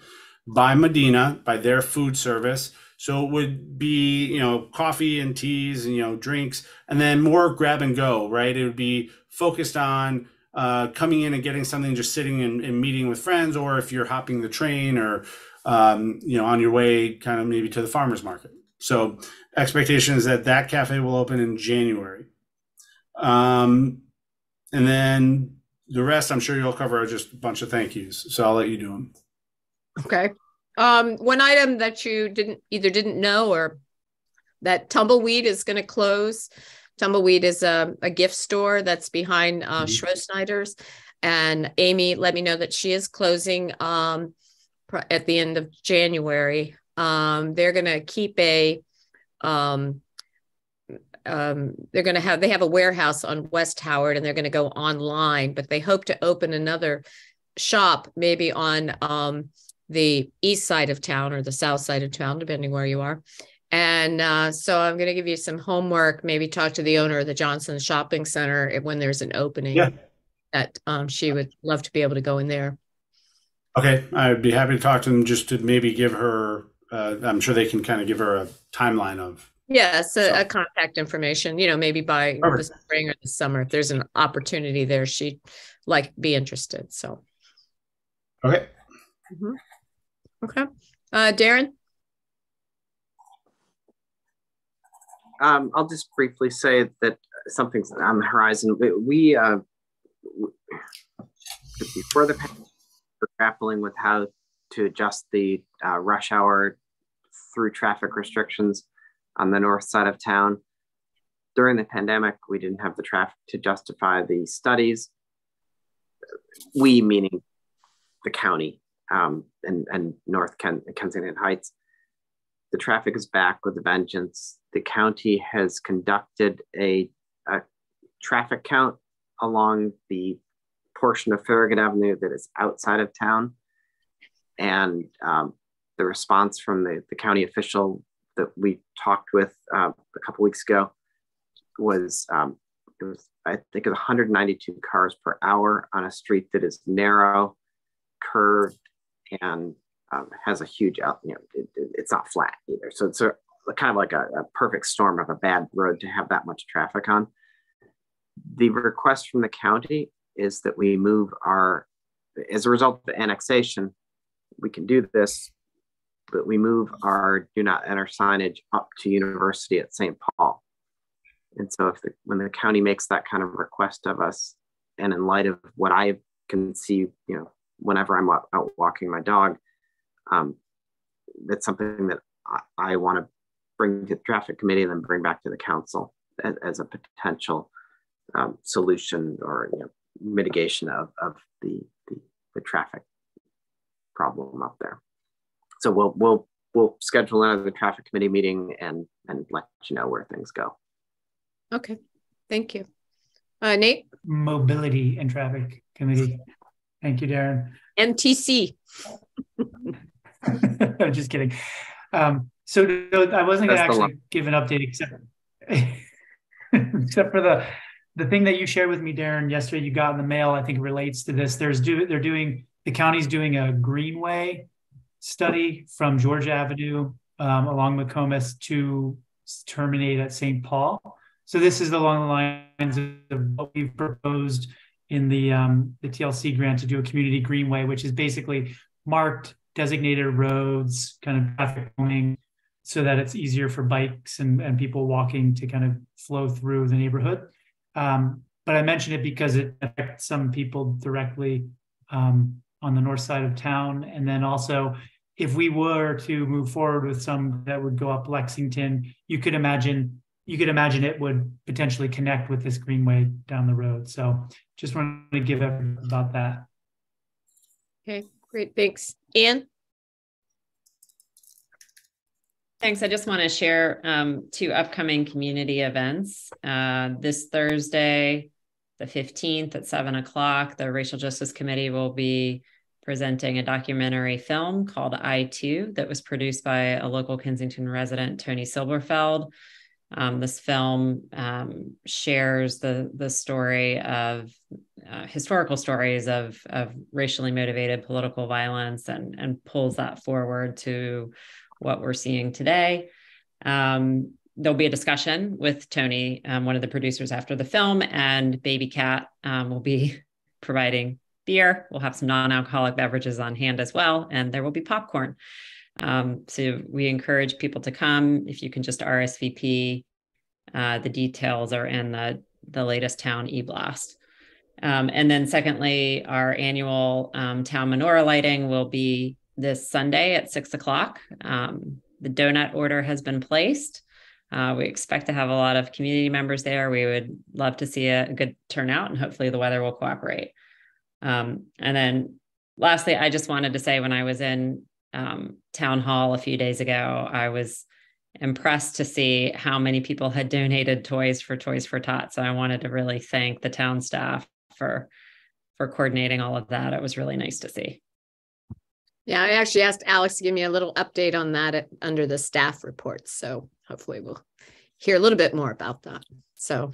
Speaker 4: by Modena, by their food service. So it would be, coffee and teas and, drinks, and then more grab and go, right? It would be focused on coming in and getting something, just sitting and meeting with friends, or if you're hopping the train or, on your way kind of maybe to the farmer's market. So expectation is that cafe will open in January. And then the rest, I'm sure you'll cover, are just a bunch of thank yous. So I'll let you do them.
Speaker 1: Okay. One item that you didn't know, or that Tumbleweed is going to close. Tumbleweed is a gift store that's behind Schroesneider's, and Amy let me know that she is closing at the end of January. They're going to keep they have a warehouse on West Howard, and they're going to go online, but they hope to open another shop maybe on the east side of town or the south side of town, depending where you are. And so I'm going to give you some homework, maybe talk to the owner of the Johnson Shopping Center when there's an opening, that she would love to be able to go in there. Okay.
Speaker 4: I'd be happy to talk to them, just to maybe give her, I'm sure they can kind of give her a timeline of.
Speaker 1: Yes, a contact information, maybe by the spring or the summer. If there's an opportunity there, she'd be interested. So.
Speaker 4: Okay.
Speaker 1: Mm-hmm. Okay. Darren?
Speaker 2: I'll just briefly say that something's on the horizon. We before the pandemic, we're grappling with how to adjust the rush hour through traffic restrictions on the north side of town. During the pandemic, we didn't have the traffic to justify the studies. We, meaning the county and North Kensington Heights. The traffic is back with a vengeance. The county has conducted a traffic count along the portion of Farragut Avenue that is outside of town. And the response from the county official that we talked with a couple weeks ago was, I think it was 192 cars per hour on a street that is narrow, curved, and has a huge, it's not flat either. So it's kind of like a perfect storm of a bad road to have that much traffic on. The request from the county is that we move as a result of the annexation, we can do this, but we move our do not enter signage up to University at St. Paul. And so when the county makes that kind of request of us, and in light of what I can see, whenever I'm out walking my dog, that's something that I want to bring to the traffic committee and then bring back to the council as a potential solution or mitigation of the traffic problem up there. So we'll schedule another traffic committee meeting and let you know where things go.
Speaker 1: Okay, thank you. Nate?
Speaker 5: Mobility and Traffic Committee. Thank you, Darren.
Speaker 1: MTC.
Speaker 5: I'm just kidding. So I wasn't going to actually give an update except for the thing that you shared with me, Darren, yesterday you got in the mail. I think relates to this. The county's doing a greenway study from George Avenue along McComas to terminate at St. Paul. So this is along the lines of what we've proposed in the TLC grant to do a community greenway, which is basically marked designated roads, kind of traffic calming, so that it's easier for bikes and people walking to kind of flow through the neighborhood. But I mention it because it affects some people directly on the north side of town. And then also, if we were to move forward with some that would go up Lexington, you could imagine it would potentially connect with this greenway down the road. So just wanted to give everyone about that.
Speaker 1: Okay, great, thanks. Anne?
Speaker 3: Thanks. I just want to share 2 upcoming community events. This Thursday, the 15th at 7 o'clock, the Racial Justice Committee will be presenting a documentary film called I Too that was produced by a local Kensington resident, Tony Silberfeld. This film shares the story of historical stories of racially motivated political violence and pulls that forward to what we're seeing today. There'll be a discussion with Tony, one of the producers, after the film, and Baby Cat will be providing beer. We'll have some non-alcoholic beverages on hand as well, and there will be popcorn. So we encourage people to come. If you can just RSVP, the details are in the latest town e-blast. And then secondly, our annual town menorah lighting will be this Sunday at 6 o'clock. The donut order has been placed. We expect to have a lot of community members there. We would love to see a good turnout, and hopefully the weather will cooperate. And then lastly, I just wanted to say, when I was in town hall a few days ago, I was impressed to see how many people had donated toys for Tots. So I wanted to really thank the town staff for coordinating all of that. It was really nice to see.
Speaker 1: Yeah, I actually asked Alex to give me a little update on that under the staff reports. So hopefully we'll hear a little bit more about that. So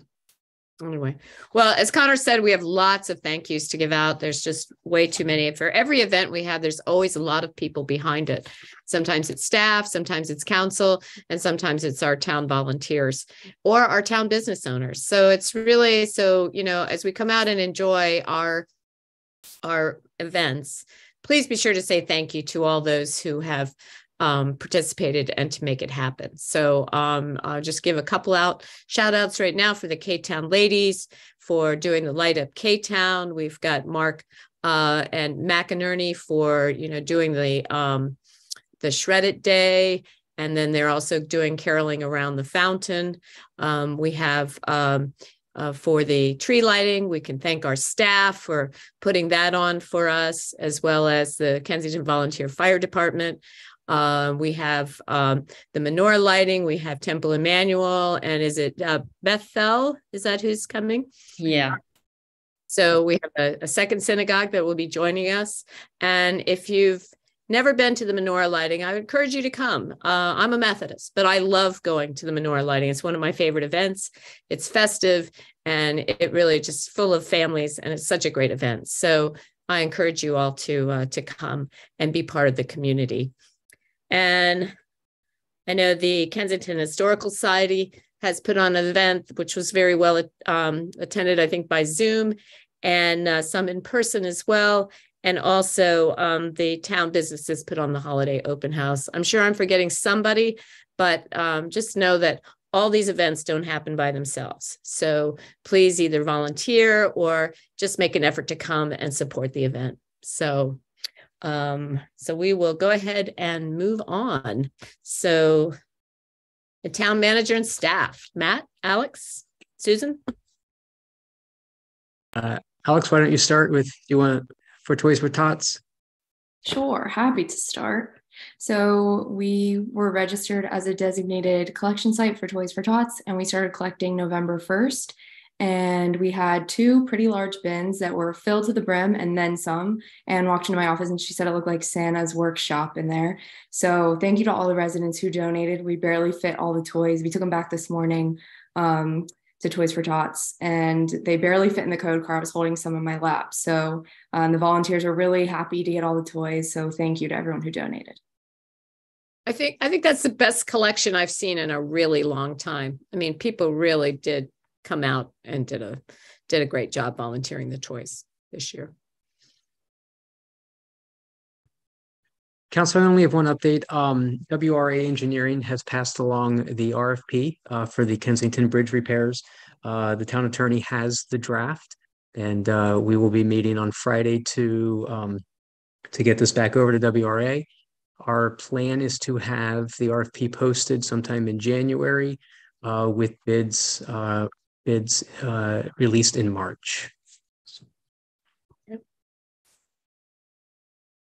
Speaker 1: anyway, well, as Connor said, we have lots of thank yous to give out. There's just way too many. For every event we have, there's always a lot of people behind it. Sometimes it's staff, sometimes it's council, and sometimes it's our town volunteers or our town business owners. So it's really, as we come out and enjoy our events, please be sure to say thank you to all those who have participated and to make it happen. So I'll just give a couple shout outs right now for the K-Town ladies for doing the Light Up K-Town. We've got Mark and McInerney for doing the Shred It Day, and then they're also doing caroling around the fountain. We have for the tree lighting, we can thank our staff for putting that on for us, as well as the Kensington Volunteer Fire Department. We have the menorah lighting. We have Temple Emmanuel, and is it Bethel? Is that who's coming?
Speaker 3: Yeah.
Speaker 1: So we have a second synagogue that will be joining us. And if you've never been to the menorah lighting, I would encourage you to come. I'm a Methodist, but I love going to the menorah lighting. It's one of my favorite events. It's festive, and it really just full of families, and it's such a great event. So I encourage you all to come and be part of the community. And I know the Kensington Historical Society has put on an event which was very well attended, I think, by Zoom, and some in person as well. And also the town businesses put on the holiday open house. I'm sure I'm forgetting somebody, but just know that all these events don't happen by themselves. So please either volunteer or just make an effort to come and support the event. So we will go ahead and move on. So the town manager and staff, Matt, Alex, Susan.
Speaker 11: Alex, why don't you start with, you want for Toys for Tots?
Speaker 12: Sure, happy to start. So we were registered as a designated collection site for Toys for Tots, and we started collecting November 1st. And we had 2 pretty large bins that were filled to the brim and then some. And walked into my office and she said it looked like Santa's workshop in there. So thank you to all the residents who donated. We barely fit all the toys. We took them back this morning to Toys for Tots, and they barely fit in the code car. I was holding some in my lap. So the volunteers were really happy to get all the toys. So thank you to everyone who donated.
Speaker 1: I think that's the best collection I've seen in a really long time. I mean, people really did come out and did a great job volunteering the toys this year.
Speaker 11: Council, I only have one update. WRA Engineering has passed along the RFP for the Kensington Bridge repairs. The town attorney has the draft, and we will be meeting on Friday to get this back over to WRA. Our plan is to have the RFP posted sometime in January with bids released in March.
Speaker 1: Yep.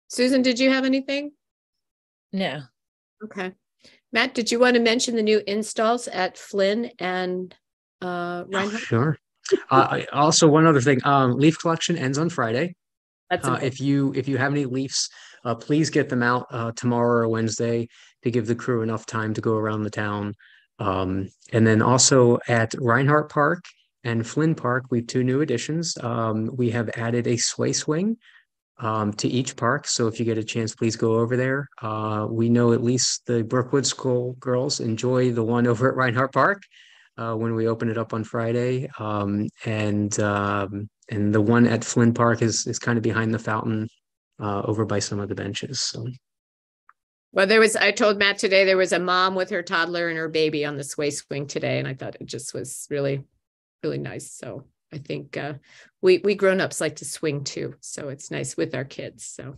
Speaker 1: Susan, did you have anything?
Speaker 13: No.
Speaker 1: Okay. Matt, did you want to mention the new installs at Flynn and Reinhardt?
Speaker 11: Sure. Also, one other thing, leaf collection ends on Friday.
Speaker 1: That's
Speaker 11: if you have any leaves, please get them out tomorrow or Wednesday to give the crew enough time to go around the town. And then also at Reinhardt Park and Flynn Park, we have 2 new additions. We have added a sway swing to each park. So if you get a chance, please go over there. We know at least the Brookwood School girls enjoy the one over at Reinhardt Park when we open it up on Friday. And the one at Flynn Park is kind of behind the fountain over by some of the benches. So.
Speaker 1: Well, I told Matt today, there was a mom with her toddler and her baby on the sway swing today. And I thought it just was really, really nice. So I think we grown-ups like to swing too. So it's nice with our kids. So,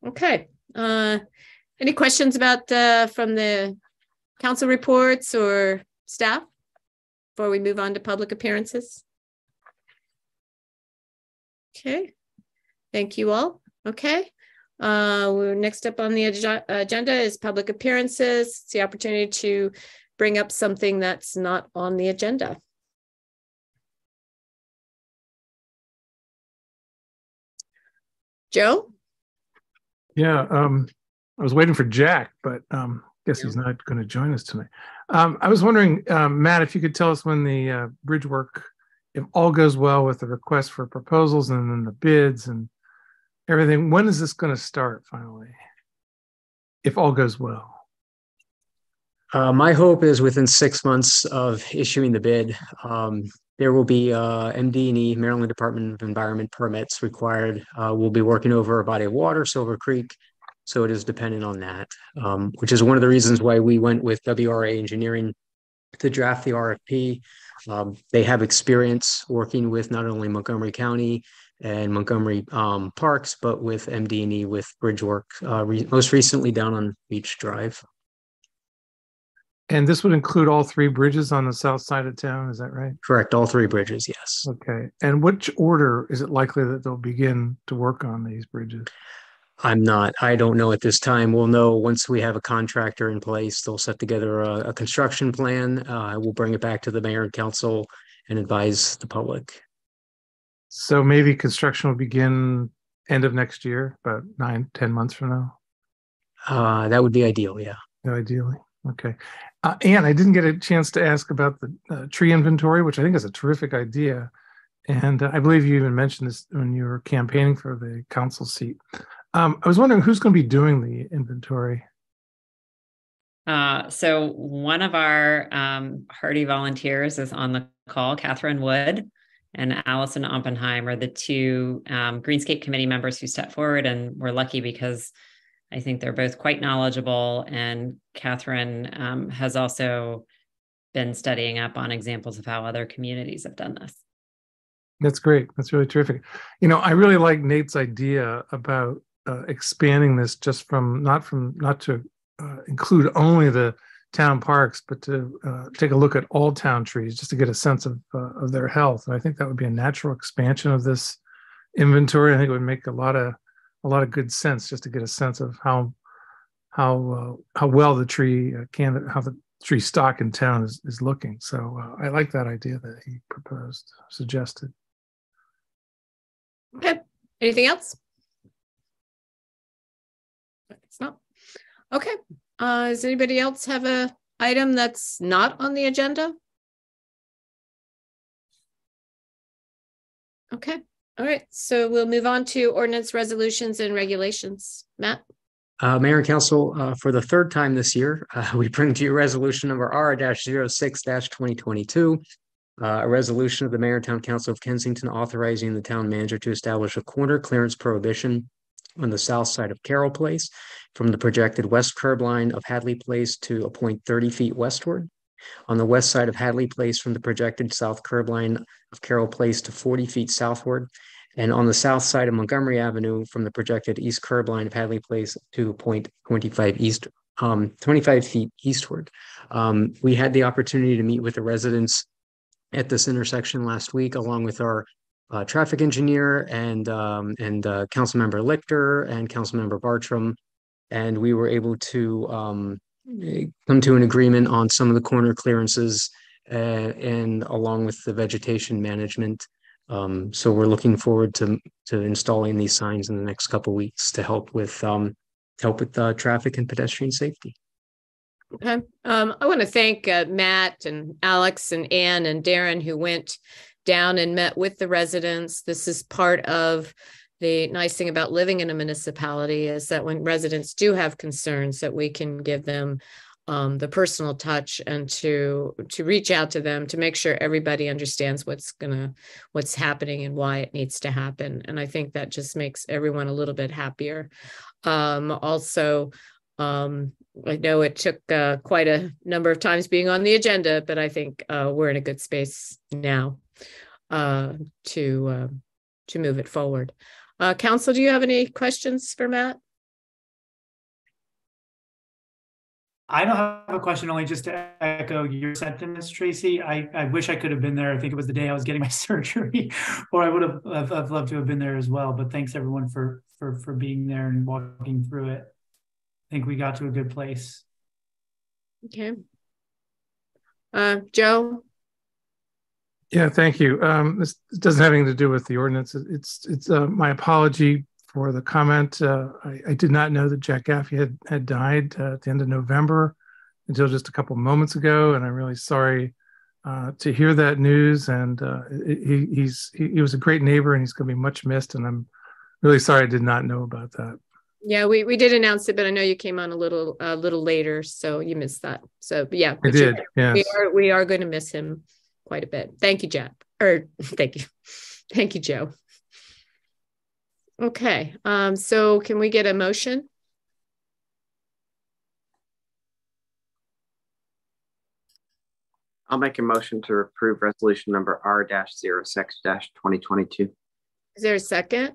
Speaker 1: okay. Any questions about from the council reports or staff before we move on to public appearances? Okay. Thank you all. Okay. We're next up on the agenda is public appearances. It's the opportunity to bring up something that's not on the agenda. Joe?
Speaker 10: Yeah, I was waiting for Jack, but guess he's not going to join us tonight. I was wondering, Matt, if you could tell us when the bridge work, if all goes well with the request for proposals and then the bids and everything, when is this going to start finally? If all goes well.
Speaker 11: My hope is within 6 months of issuing the bid. There will be MD&E, Maryland Department of Environment permits required. We'll be working over a body of water, Silver Creek. So it is dependent on that, which is one of the reasons why we went with WRA Engineering to draft the RFP. They have experience working with not only Montgomery County and Montgomery Parks, but with MD&E with bridge work, most recently down on Beach Drive.
Speaker 10: And this would include all 3 bridges on the south side of town, is that right?
Speaker 11: Correct, all 3 bridges, yes.
Speaker 10: Okay, and which order is it likely that they'll begin to work on these bridges?
Speaker 11: I don't know at this time. We'll know once we have a contractor in place. They'll set together a construction plan. We'll bring it back to the mayor and council and advise the public.
Speaker 10: So maybe construction will begin end of next year, about 9-10 months from now?
Speaker 11: That would be ideal, yeah.
Speaker 10: Ideally, okay. Anne, I didn't get a chance to ask about the tree inventory, which I think is a terrific idea. And I believe you even mentioned this when you were campaigning for the council seat. I was wondering who's going to be doing the inventory.
Speaker 3: So one of our hardy volunteers is on the call, Catherine Wood. and Allison Oppenheim are the two Greenscape committee members who stepped forward, and we're lucky because I think they're both quite knowledgeable, and Catherine has also been studying up on examples of how other communities have done this.
Speaker 10: That's great. That's really terrific. You know, I really like Nate's idea about expanding this just not to include only the town parks, but to take a look at all town trees just to get a sense of their health. And I think that would be a natural expansion of this inventory. I think it would make a lot of good sense just to get a sense of how well the tree how the tree stock in town is looking. So I like that idea that he suggested.
Speaker 1: Okay. Anything else? It's not. Okay. Does anybody else have a item that's not on the agenda? Okay. All right. So we'll move on to ordinance, resolutions, and regulations. Matt?
Speaker 11: Mayor and Council, for the third time this year, we bring to you resolution number R-06-2022, a resolution of the Mayor and Town Council of Kensington authorizing the town manager to establish a corner clearance prohibition on the south side of Carroll Place from the projected west curb line of Hadley Place to a point 30 feet westward. On the west side of Hadley Place from the projected south curb line of Carroll Place to 40 feet southward. And on the south side of Montgomery Avenue from the projected east curb line of Hadley Place to point 25 feet eastward. We had the opportunity to meet with the residents at this intersection last week, along with our traffic engineer and Councilmember Lichter and Councilmember Bartram, and we were able to come to an agreement on some of the corner clearances and along with the vegetation management. So we're looking forward to installing these signs in the next couple of weeks to help with traffic and pedestrian safety.
Speaker 1: Okay. I want to thank Matt and Alex and Ann and Darren who went down and met with the residents. This is part of the nice thing about living in a municipality is that when residents do have concerns that we can give them the personal touch and to reach out to them to make sure everybody understands what's happening and why it needs to happen. And I think that just makes everyone a little bit happier. Also, I know it took quite a number of times being on the agenda, but I think we're in a good space now to move it forward. Council, do you have any questions for Matt?
Speaker 5: I don't have a question, only just to echo your sentiments, Tracy. I wish I could have been there. I think it was the day I was getting my surgery, or I would have I've loved to have been there as well. But thanks everyone for being there and walking through it. I think we got to a good place.
Speaker 1: Okay. Joe?
Speaker 10: Yeah, thank you. This doesn't have anything to do with the ordinance. It's my apology for the comment. I did not know that Jack Gaffey had died at the end of November until just a couple of moments ago, and I'm really sorry to hear that news. And he was a great neighbor, and he's going to be much missed. And I'm really sorry I did not know about that.
Speaker 1: Yeah, we did announce it, but I know you came on a little later, so you missed that. So yeah,
Speaker 10: I did. Yes.
Speaker 1: We are going to miss him quite a bit. Thank you, Jack. Thank you, Joe. Okay, so can we get a motion?
Speaker 2: I'll make a motion to approve resolution number R-06-2022.
Speaker 1: Is there a second?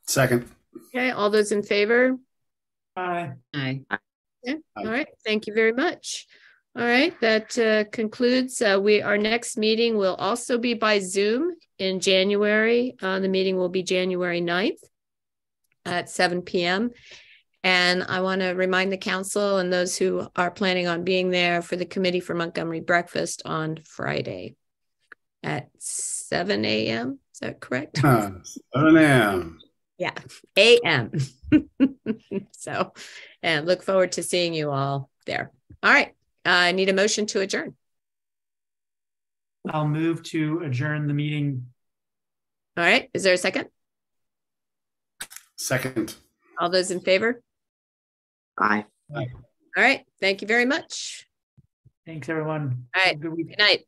Speaker 4: Second.
Speaker 1: Okay, all those in favor?
Speaker 5: Aye.
Speaker 3: Aye.
Speaker 1: Okay. All right, thank you very much. All right, that concludes. Our next meeting will also be by Zoom in January. The meeting will be January 9th at 7 p.m. And I want to remind the council and those who are planning on being there for the Committee for Montgomery breakfast on Friday at 7 a.m. Is that correct?
Speaker 4: 7 a.m.
Speaker 1: Yeah, a.m. So, and look forward to seeing you all there. All right. I need a motion to adjourn.
Speaker 5: I'll move to adjourn the meeting.
Speaker 1: All right. Is there a second?
Speaker 4: Second.
Speaker 1: All those in favor?
Speaker 2: Aye.
Speaker 1: All right. Thank you very much.
Speaker 5: Thanks, everyone.
Speaker 1: All right.
Speaker 5: Good week.
Speaker 1: Good night.